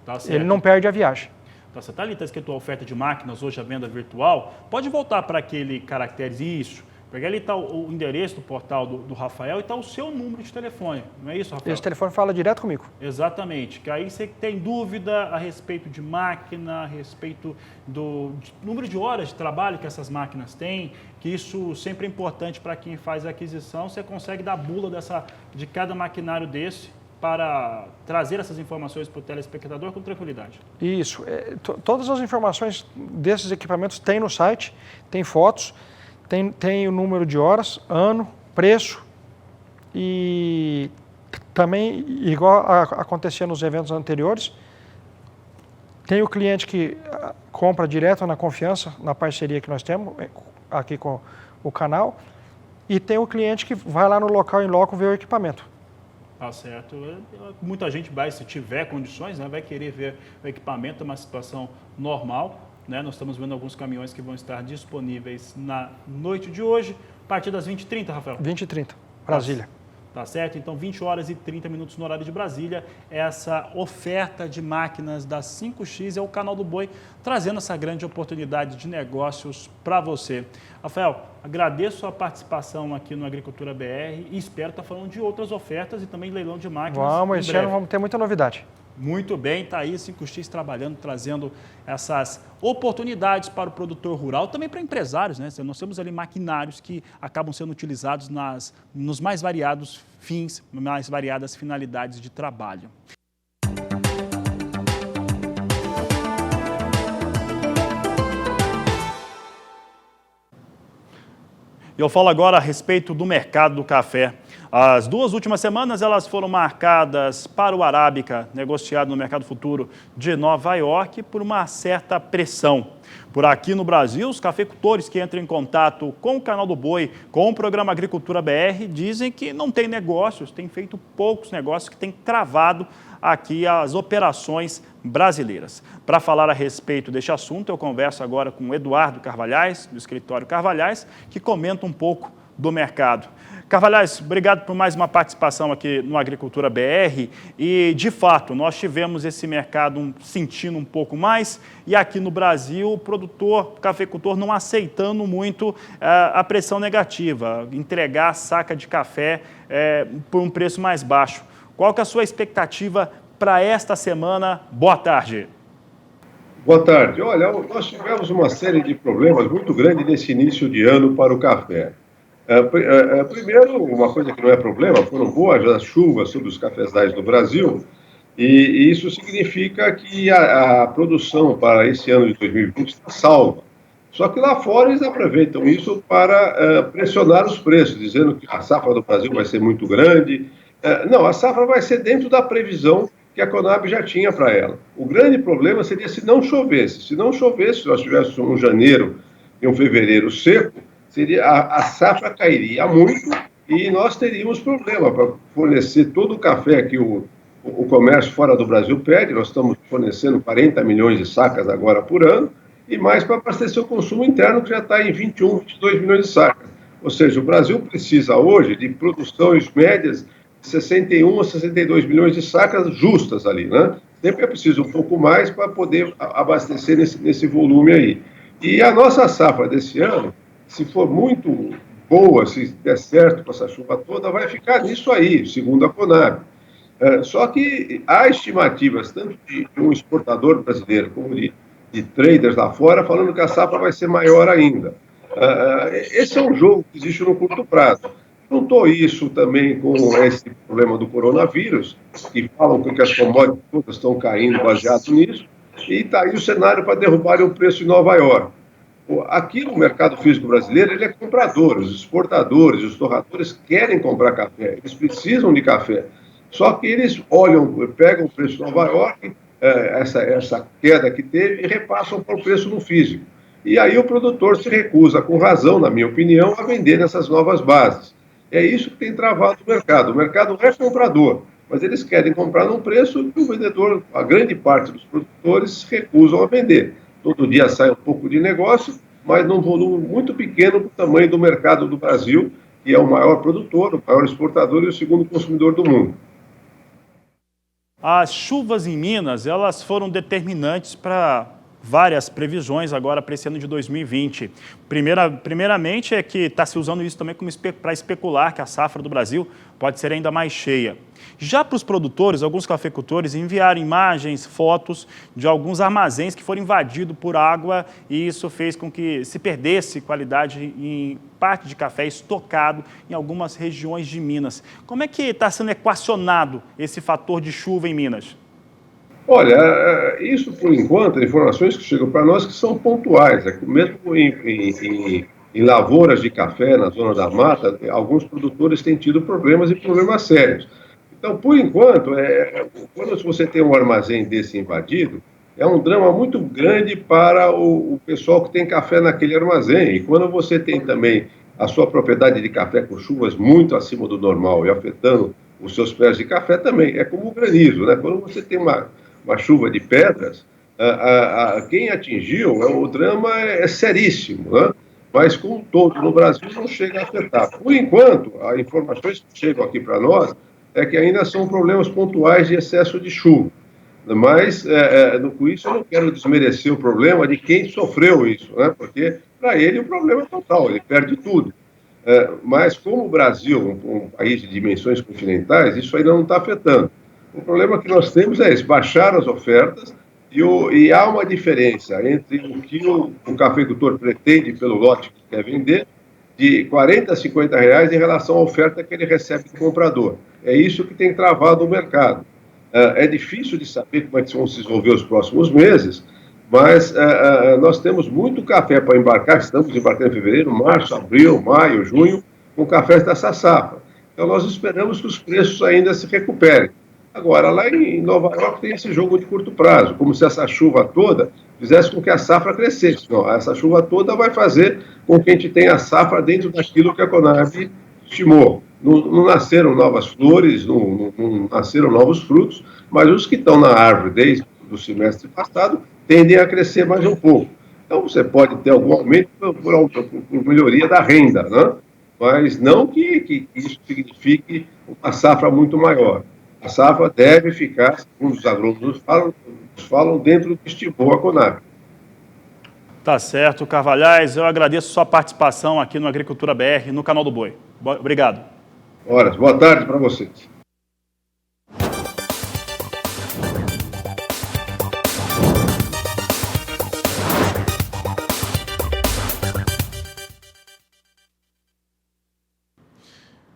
Tá certo. Ele não perde a viagem. Tá certo. Ali está escrito a oferta de máquinas, hoje a venda virtual. Pode voltar para aquele caractere, isso. Porque ali está o endereço do portal do Rafael e está o seu número de telefone. Não é isso, Rafael? Esse telefone fala direto comigo. Exatamente. Que aí você tem dúvida a respeito de máquina, a respeito do número de horas de trabalho que essas máquinas têm, que isso sempre é importante para quem faz a aquisição. Você consegue dar bula de cada maquinário desse para trazer essas informações para o telespectador com tranquilidade. Isso. Todas as informações desses equipamentos tem no site, tem fotos, tem o número de horas, ano, preço e também, igual acontecia nos eventos anteriores, tem o cliente que compra direto na confiança, na parceria que nós temos aqui com o canal, e tem o cliente que vai lá no local, em loco, ver o equipamento. Tá certo. Muita gente vai, se tiver condições, né, vai querer ver o equipamento, é uma situação normal. Né? Nós estamos vendo alguns caminhões que vão estar disponíveis na noite de hoje, a partir das 20h30, Rafael? 20h30, Brasília. Tá certo? Então, 20 horas e 30 minutos no horário de Brasília, essa oferta de máquinas da 5X é o Canal do Boi, trazendo essa grande oportunidade de negócios para você. Rafael, agradeço a participação aqui no Agricultura BR e espero estar falando de outras ofertas e também leilão de máquinas. Vamos, esse ano vamos ter muita novidade. Muito bem, está aí 5X trabalhando, trazendo essas oportunidades para o produtor rural, também para empresários, né? Nós temos ali maquinários que acabam sendo utilizados nos mais variados fins, mais variadas finalidades de trabalho. Eu falo agora a respeito do mercado do café. As 2 últimas semanas elas foram marcadas para o Arábica, negociado no mercado futuro de Nova York, por uma certa pressão. Por aqui no Brasil, os cafeicultores que entram em contato com o Canal do Boi, com o programa Agricultura BR, dizem que não tem negócios, tem feito poucos negócios, que tem travado aqui as operações brasileiras. Para falar a respeito deste assunto, eu converso agora com o Eduardo Carvalhais, do escritório Carvalhais, que comenta um pouco do mercado. Carvalhais, obrigado por mais uma participação aqui no Agricultura BR e, de fato, nós tivemos esse mercado sentindo um pouco mais e aqui no Brasil o produtor, o cafeicultor não aceitando muito a pressão negativa, entregar a saca de café por um preço mais baixo. Qual que é a sua expectativa para esta semana? Boa tarde. Boa tarde. Olha, nós tivemos uma série de problemas muito grandes nesse início de ano para o café. Primeiro, uma coisa que não é problema, foram boas as chuvas sobre os cafezais do Brasil, e isso significa que a produção para esse ano de 2020 está salva. Só que lá fora eles aproveitam isso para pressionar os preços, dizendo que a safra do Brasil vai ser muito grande. Não, a safra vai ser dentro da previsão que a Conab já tinha para ela. O grande problema seria se não chovesse. Se não chovesse, se nós tivéssemos um janeiro e um fevereiro seco, a safra cairia muito e nós teríamos problema para fornecer todo o café que o comércio fora do Brasil pede. Nós estamos fornecendo 40 milhões de sacas agora por ano e mais para abastecer o consumo interno, que já está em 21, 22 milhões de sacas. Ou seja, o Brasil precisa hoje de produções médias de 61 a 62 milhões de sacas justas ali, né? Sempre é preciso um pouco mais para poder abastecer nesse volume aí. E a nossa safra desse ano, se for muito boa, se der certo com essa chuva toda, vai ficar nisso aí, segundo a Conab. Só que há estimativas, tanto de um exportador brasileiro como de traders lá fora, falando que a safra vai ser maior ainda. Esse é um jogo que existe no curto prazo. Juntou isso também com esse problema do coronavírus, que falam que as commodities todas estão caindo baseado nisso, e está aí o cenário para derrubar o preço em Nova York. Aqui no mercado físico brasileiro, ele é comprador, os exportadores, os torradores querem comprar café, eles precisam de café. Só que eles olham, pegam o preço de Nova York, essa queda que teve, e repassam para o preço no físico. E aí o produtor se recusa, com razão, na minha opinião, a vender nessas novas bases. É isso que tem travado o mercado. O mercado não é comprador, mas eles querem comprar num preço que o vendedor, a grande parte dos produtores, se recusam a vender. Todo dia sai um pouco de negócio, mas num volume muito pequeno do tamanho do mercado do Brasil, que é o maior produtor, o maior exportador e o segundo consumidor do mundo. As chuvas em Minas, elas foram determinantes para várias previsões agora para esse ano de 2020. Primeiramente é que está se usando isso também para especular que a safra do Brasil pode ser ainda mais cheia. Já para os produtores, alguns cafeicultores enviaram imagens, fotos de alguns armazéns que foram invadidos por água e isso fez com que se perdesse qualidade em parte de café estocado em algumas regiões de Minas. Como é que está sendo equacionado esse fator de chuva em Minas? Olha, isso por enquanto, informações que chegam para nós que são pontuais. É que mesmo em lavouras de café na zona da mata, alguns produtores têm tido problemas e problemas sérios. Então, por enquanto, quando você tem um armazém desse invadido, é um drama muito grande para o pessoal que tem café naquele armazém. E quando você tem também a sua propriedade de café com chuvas muito acima do normal e afetando os seus pés de café também, é como o granizo, né? Quando você tem uma chuva de pedras, quem atingiu, o drama é seríssimo, né? Mas, como todo no Brasil, não chega a afetar. Por enquanto, as informações que chegam aqui para nós é que ainda são problemas pontuais de excesso de chuva. Mas, com isso, eu não quero desmerecer o problema de quem sofreu isso, né? Porque, para ele, o problema é total, ele perde tudo. Mas, como o Brasil é um país de dimensões continentais, isso ainda não está afetando. O problema que nós temos é esse, baixar as ofertas e há uma diferença entre o que o cafeicultor pretende pelo lote que quer vender de R$40 a R$50 em relação à oferta que ele recebe do comprador. É isso que tem travado o mercado. É difícil de saber como é que vão se desenvolver os próximos meses, mas nós temos muito café para embarcar, estamos embarcando em fevereiro, março, abril, maio, junho, com cafés dessa safra. Então nós esperamos que os preços ainda se recuperem. Agora, lá em Nova York tem esse jogo de curto prazo, como se essa chuva toda fizesse com que a safra crescesse. Não, essa chuva toda vai fazer com que a gente tenha a safra dentro daquilo que a Conab estimou. Não nasceram novas flores, não nasceram novos frutos, mas os que estão na árvore desde o semestre passado tendem a crescer mais um pouco. Então, você pode ter algum aumento por melhoria da renda, né? Mas não que isso signifique uma safra muito maior. A safra deve ficar, segundo os agrônomos falam, dentro do que estimou a Conab. Tá certo, Carvalhais. Eu agradeço sua participação aqui no Agricultura BR, no Canal do Boi. Obrigado. Boa tarde para vocês.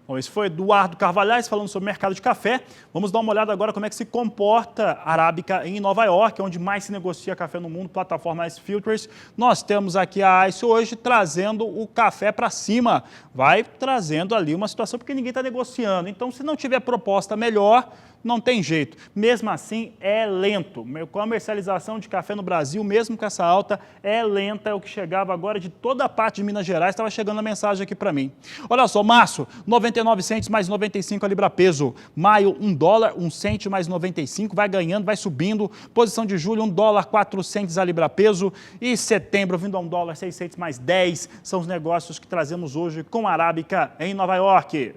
Bom, esse foi Eduardo Carvalhais falando sobre o mercado de café. Vamos dar uma olhada agora como é que se comporta a arábica em Nova York, onde mais se negocia café no mundo, plataforma Ice Filters. Nós temos aqui a Ice hoje trazendo o café para cima. Vai trazendo ali uma situação porque ninguém está negociando. Então, se não tiver proposta melhor, não tem jeito. Mesmo assim, é lento. A comercialização de café no Brasil, mesmo com essa alta, é lenta. É o que chegava agora de toda a parte de Minas Gerais. Estava chegando a mensagem aqui para mim. Olha só, março, 99 centes mais 95 a libra peso. Maio, $1, 1 cento mais 95. Vai ganhando, vai subindo. Posição de julho, $1, 4 centes a libra peso. E setembro, vindo a $1, 6 centes mais 10. São os negócios que trazemos hoje com a arábica em Nova York.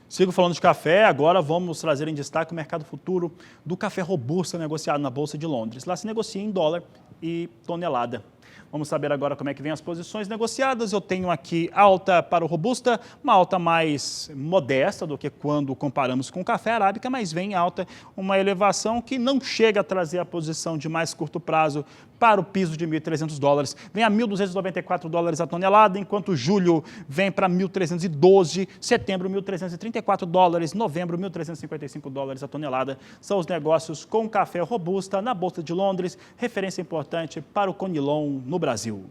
Sigo falando de café, agora vamos trazer em destaque o mercado futuro do café robusta negociado na Bolsa de Londres. Lá se negocia em dólar e tonelada. Vamos saber agora como é que vem as posições negociadas. Eu tenho aqui alta para o robusta, uma alta mais modesta do que quando comparamos com o café arábica, mas vem alta, uma elevação que não chega a trazer a posição de mais curto prazo para o piso de $1.300. Vem a $1.294 a tonelada, enquanto julho vem para $1.312, setembro $1.334, novembro $1.355 a tonelada. São os negócios com café robusta na Bolsa de Londres, referência importante para o Conilon no Brasil.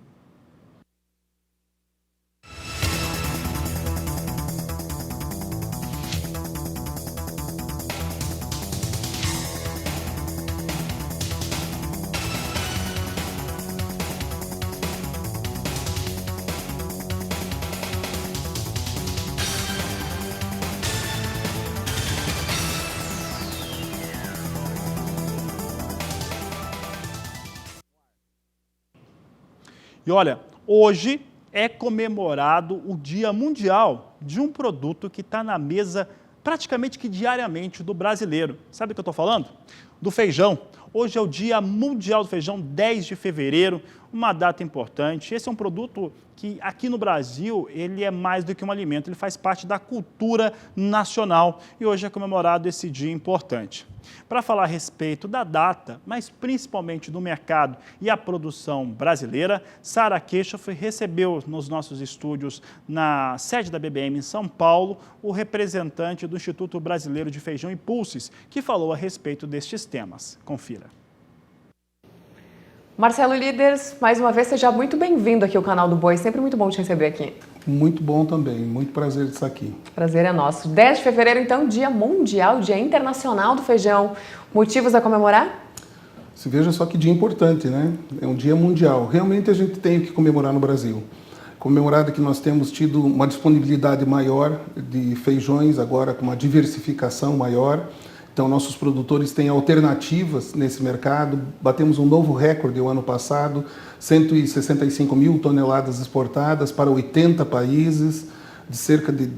E olha, hoje é comemorado o Dia Mundial de um produto que está na mesa praticamente que diariamente do brasileiro. Sabe o que eu estou falando? Do feijão. Hoje é o Dia Mundial do Feijão, 10 de fevereiro, uma data importante. Esse é um produto que aqui no Brasil ele é mais do que um alimento, ele faz parte da cultura nacional e hoje é comemorado esse dia importante. Para falar a respeito da data, mas principalmente do mercado e a produção brasileira, Sara Kirchhoff recebeu nos nossos estúdios, na sede da BBM em São Paulo, o representante do Instituto Brasileiro de Feijão e Pulses, que falou a respeito destes temas. Confira. Marcelo Líderes, mais uma vez, seja muito bem-vindo aqui ao canal do Boi, sempre muito bom te receber aqui. Muito bom também, muito prazer de estar aqui. Prazer é nosso. 10 de fevereiro, então, Dia Mundial, Dia Internacional do Feijão. Motivos a comemorar? Se veja só que dia importante, né? É um dia mundial. Realmente a gente tem que comemorar no Brasil. Comemorado que nós temos tido uma disponibilidade maior de feijões, agora com uma diversificação maior. Então, nossos produtores têm alternativas nesse mercado. Batemos um novo recorde o ano passado, 165 mil toneladas exportadas para 80 países, de cerca de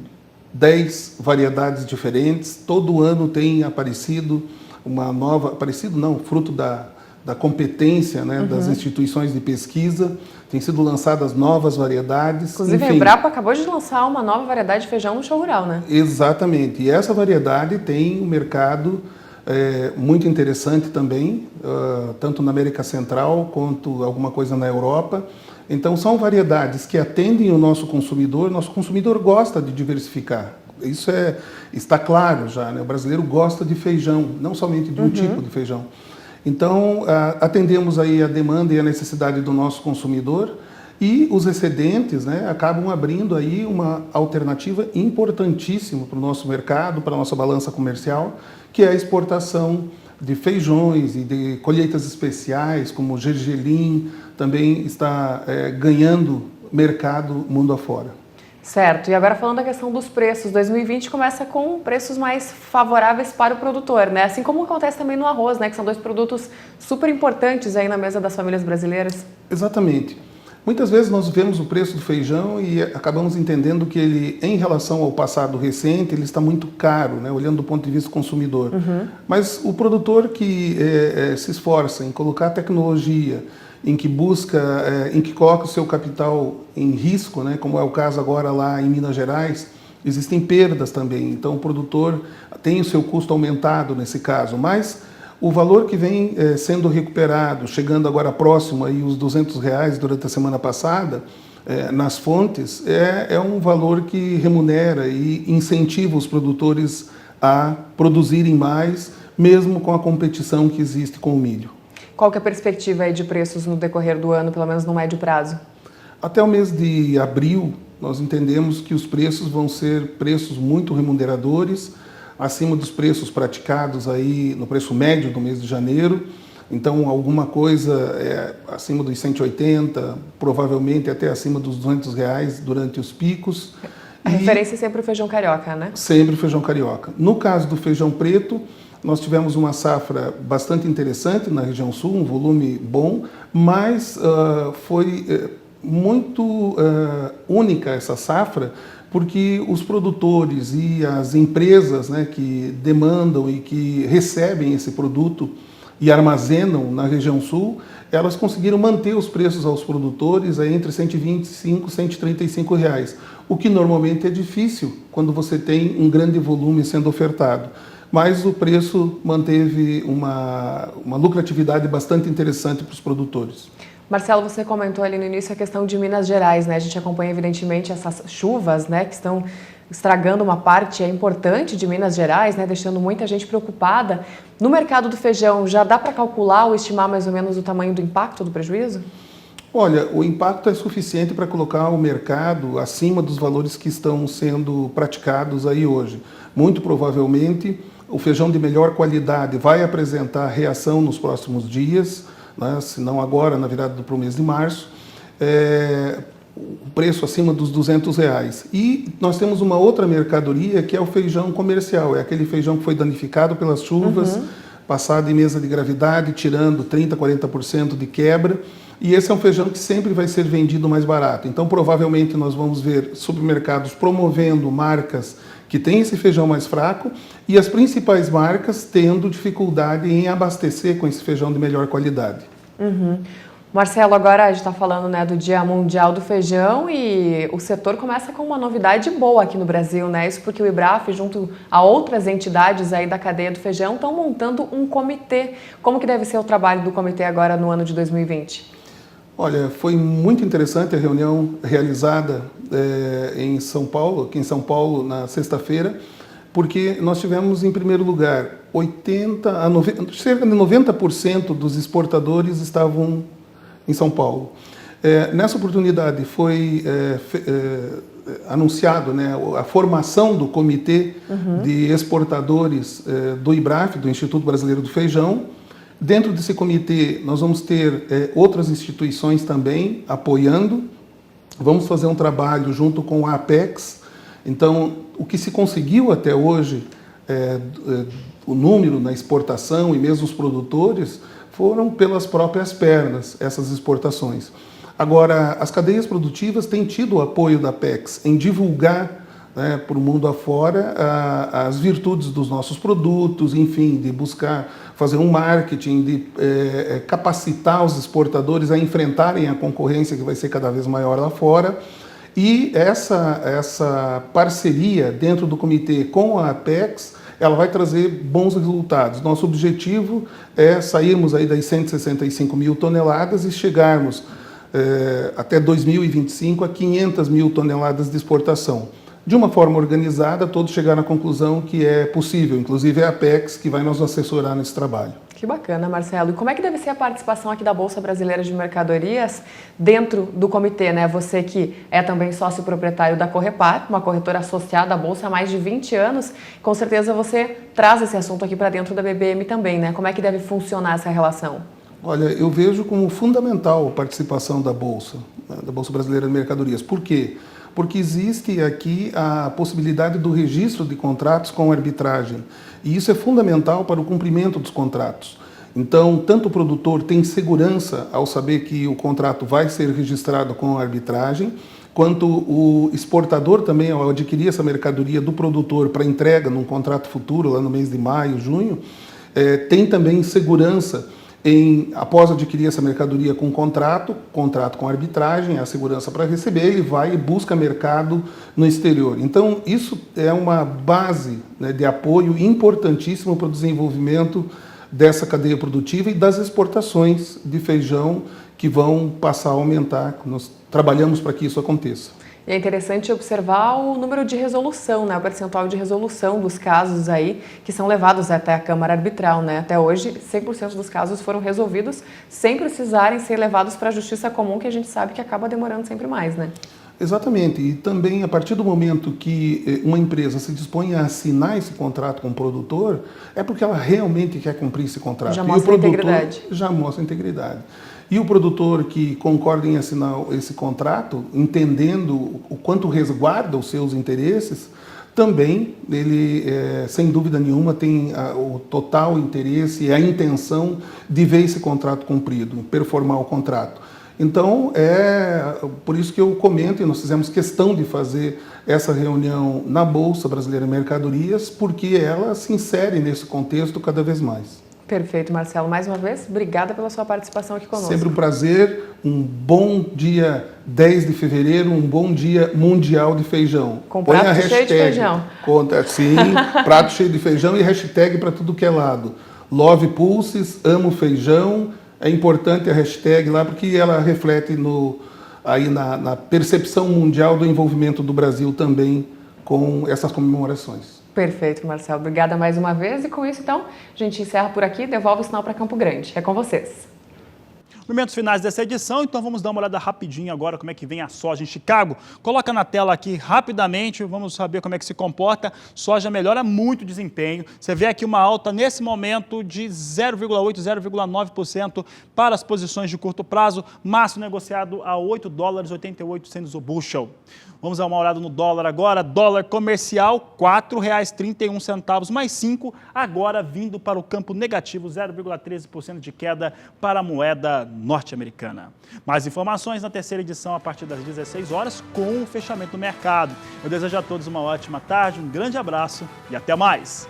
10 variedades diferentes. Todo ano tem aparecido uma nova... Aparecido não, fruto da competência, né, das instituições de pesquisa. Tem sido lançadas novas variedades. Inclusive, a Embrapa acabou de lançar uma nova variedade de feijão no show rural, né? Exatamente. E essa variedade tem um mercado muito interessante também, tanto na América Central quanto alguma coisa na Europa. Então, são variedades que atendem o nosso consumidor. Nosso consumidor gosta de diversificar. Isso está claro já, né? O brasileiro gosta de feijão, não somente de um tipo de feijão. Então, atendemos aí a demanda e a necessidade do nosso consumidor e os excedentes, né, acabam abrindo aí uma alternativa importantíssima para o nosso mercado, para a nossa balança comercial, que é a exportação de feijões e de colheitas especiais, como o gergelim, também está ganhando mercado mundo afora. Certo, e agora falando da questão dos preços, 2020 começa com preços mais favoráveis para o produtor, né? Assim como acontece também no arroz, né? Que são dois produtos super importantes aí na mesa das famílias brasileiras. Exatamente. Muitas vezes nós vemos o preço do feijão e acabamos entendendo que ele, em relação ao passado recente, ele está muito caro, né? Olhando do ponto de vista consumidor. Mas o produtor que se esforça em colocar tecnologia, em que coloca o seu capital em risco, né, como é o caso agora lá em Minas Gerais, existem perdas também. Então o produtor tem o seu custo aumentado nesse caso, mas o valor que vem sendo recuperado, chegando agora próximo aí os R$200 durante a semana passada, nas fontes, é um valor que remunera e incentiva os produtores a produzirem mais, mesmo com a competição que existe com o milho. Qual que é a perspectiva aí de preços no decorrer do ano, pelo menos no médio prazo? Até o mês de abril, nós entendemos que os preços vão ser preços muito remuneradores, acima dos preços praticados aí no preço médio do mês de janeiro. Então, alguma coisa acima dos 180, provavelmente até acima dos R$200 durante os picos. A referência é sempre o feijão carioca, né? Sempre o feijão carioca. No caso do feijão preto, nós tivemos uma safra bastante interessante na região sul, um volume bom, mas foi muito única essa safra, porque os produtores e as empresas, né, que demandam e que recebem esse produto e armazenam na região sul, elas conseguiram manter os preços aos produtores entre R$125 e R$135, o que normalmente é difícil quando você tem um grande volume sendo ofertado. mas o preço manteve uma lucratividade bastante interessante para os produtores. Marcelo, você comentou ali no início a questão de Minas Gerais, né? A gente acompanha evidentemente essas chuvas, né, que estão estragando uma parte importante de Minas Gerais, né, deixando muita gente preocupada. No mercado do feijão, já dá para calcular ou estimar mais ou menos o tamanho do impacto do prejuízo? Olha, o impacto é suficiente para colocar o mercado acima dos valores que estão sendo praticados aí hoje. Muito provavelmente, o feijão de melhor qualidade vai apresentar reação nos próximos dias, né, se não agora, na virada para o mês de março, o preço acima dos R$200. E nós temos uma outra mercadoria que é o feijão comercial, é aquele feijão que foi danificado pelas chuvas, passado em mesa de gravidade, tirando 30%, 40% de quebra, e esse é um feijão que sempre vai ser vendido mais barato. Então, provavelmente, nós vamos ver supermercados promovendo marcas que têm esse feijão mais fraco e as principais marcas tendo dificuldade em abastecer com esse feijão de melhor qualidade. Marcelo, agora a gente está falando, né, do Dia Mundial do Feijão e o setor começa com uma novidade boa aqui no Brasil, né? Isso porque o IBRAF, junto a outras entidades aí da cadeia do feijão, estão montando um comitê. Como que deve ser o trabalho do comitê agora no ano de 2020? Olha, foi muito interessante a reunião realizada em São Paulo, aqui em São Paulo, na sexta-feira, porque nós tivemos, em primeiro lugar, cerca de 90% dos exportadores estavam em São Paulo. Nessa oportunidade foi anunciado, né, a formação do Comitê de Exportadores do IBRAF, do Instituto Brasileiro do Feijão. Dentro desse comitê, nós vamos ter outras instituições também apoiando. Vamos fazer um trabalho junto com a Apex. Então, o que se conseguiu até hoje, o número na exportação e mesmo os produtores, foram pelas próprias pernas, essas exportações. Agora, as cadeias produtivas têm tido o apoio da Apex em divulgar, né, para o mundo afora as virtudes dos nossos produtos, enfim, de buscar fazer um marketing, de capacitar os exportadores a enfrentarem a concorrência que vai ser cada vez maior lá fora. E essa parceria dentro do comitê com a Apex, ela vai trazer bons resultados. Nosso objetivo é sairmos aí das 165 mil toneladas e chegarmos até 2025 a 500 mil toneladas de exportação. De uma forma organizada, todos chegaram à conclusão que é possível, inclusive é a Apex que vai nos assessorar nesse trabalho. Que bacana, Marcelo. E como é que deve ser a participação aqui da Bolsa Brasileira de Mercadorias dentro do comitê, né? Você que é também sócio proprietário da Correpar, uma corretora associada à Bolsa há mais de 20 anos, com certeza você traz esse assunto aqui para dentro da BBM também, né? Como é que deve funcionar essa relação? Olha, eu vejo como fundamental a participação da Bolsa, né, da Bolsa Brasileira de Mercadorias. Por quê? Porque existe aqui a possibilidade do registro de contratos com arbitragem. E isso é fundamental para o cumprimento dos contratos. Então, tanto o produtor tem segurança ao saber que o contrato vai ser registrado com a arbitragem, quanto o exportador também, ao adquirir essa mercadoria do produtor para entrega num contrato futuro, lá no mês de maio, junho, tem também segurança após adquirir essa mercadoria com contrato com arbitragem, a segurança para receber, ele vai e busca mercado no exterior. Então, isso é uma base, né, de apoio importantíssimo para o desenvolvimento dessa cadeia produtiva e das exportações de feijão que vão passar a aumentar. Nós trabalhamos para que isso aconteça. E é interessante observar o número de resolução, né, o percentual de resolução dos casos aí que são levados até a Câmara Arbitral, né? Até hoje, 100% dos casos foram resolvidos sem precisarem ser levados para a Justiça Comum, que a gente sabe que acaba demorando sempre mais, né? Exatamente. E também, a partir do momento que uma empresa se dispõe a assinar esse contrato com o produtor, é porque ela realmente quer cumprir esse contrato. Já mostra a integridade. Já mostra a integridade. E o produtor que concorda em assinar esse contrato, entendendo o quanto resguarda os seus interesses, também ele, sem dúvida nenhuma, tem o total interesse e a intenção de ver esse contrato cumprido, performar o contrato. Então, por isso que eu comento, e nós fizemos questão de fazer essa reunião na Bolsa Brasileira de Mercadorias, porque ela se insere nesse contexto cada vez mais. Perfeito, Marcelo. Mais uma vez, obrigada pela sua participação aqui conosco. Sempre um prazer. um bom dia 10 de fevereiro, um bom dia mundial de feijão. Com prato cheio de feijão. Sim, prato cheio de feijão e hashtag para tudo que é lado. Love Pulses, amo feijão. É importante a hashtag lá porque ela reflete aí na percepção mundial do envolvimento do Brasil também com essas comemorações. Perfeito, Marcelo. Obrigada mais uma vez. E com isso, então, a gente encerra por aqui e devolve o sinal para Campo Grande. É com vocês. Momentos finais dessa edição, então vamos dar uma olhada rapidinho agora como é que vem a soja em Chicago. Coloca na tela aqui rapidamente, vamos saber como é que se comporta. Soja melhora muito o desempenho. Você vê aqui uma alta nesse momento de 0,8%, 0,9% para as posições de curto prazo, máximo negociado a $8,88 o bushel. Vamos dar uma olhada no dólar agora. Dólar comercial, R$ 4,31 mais 5, agora vindo para o campo negativo, 0,13% de queda para a moeda norte-americana. Mais informações na terceira edição a partir das 16 horas com o fechamento do mercado. Eu desejo a todos uma ótima tarde, um grande abraço e até mais!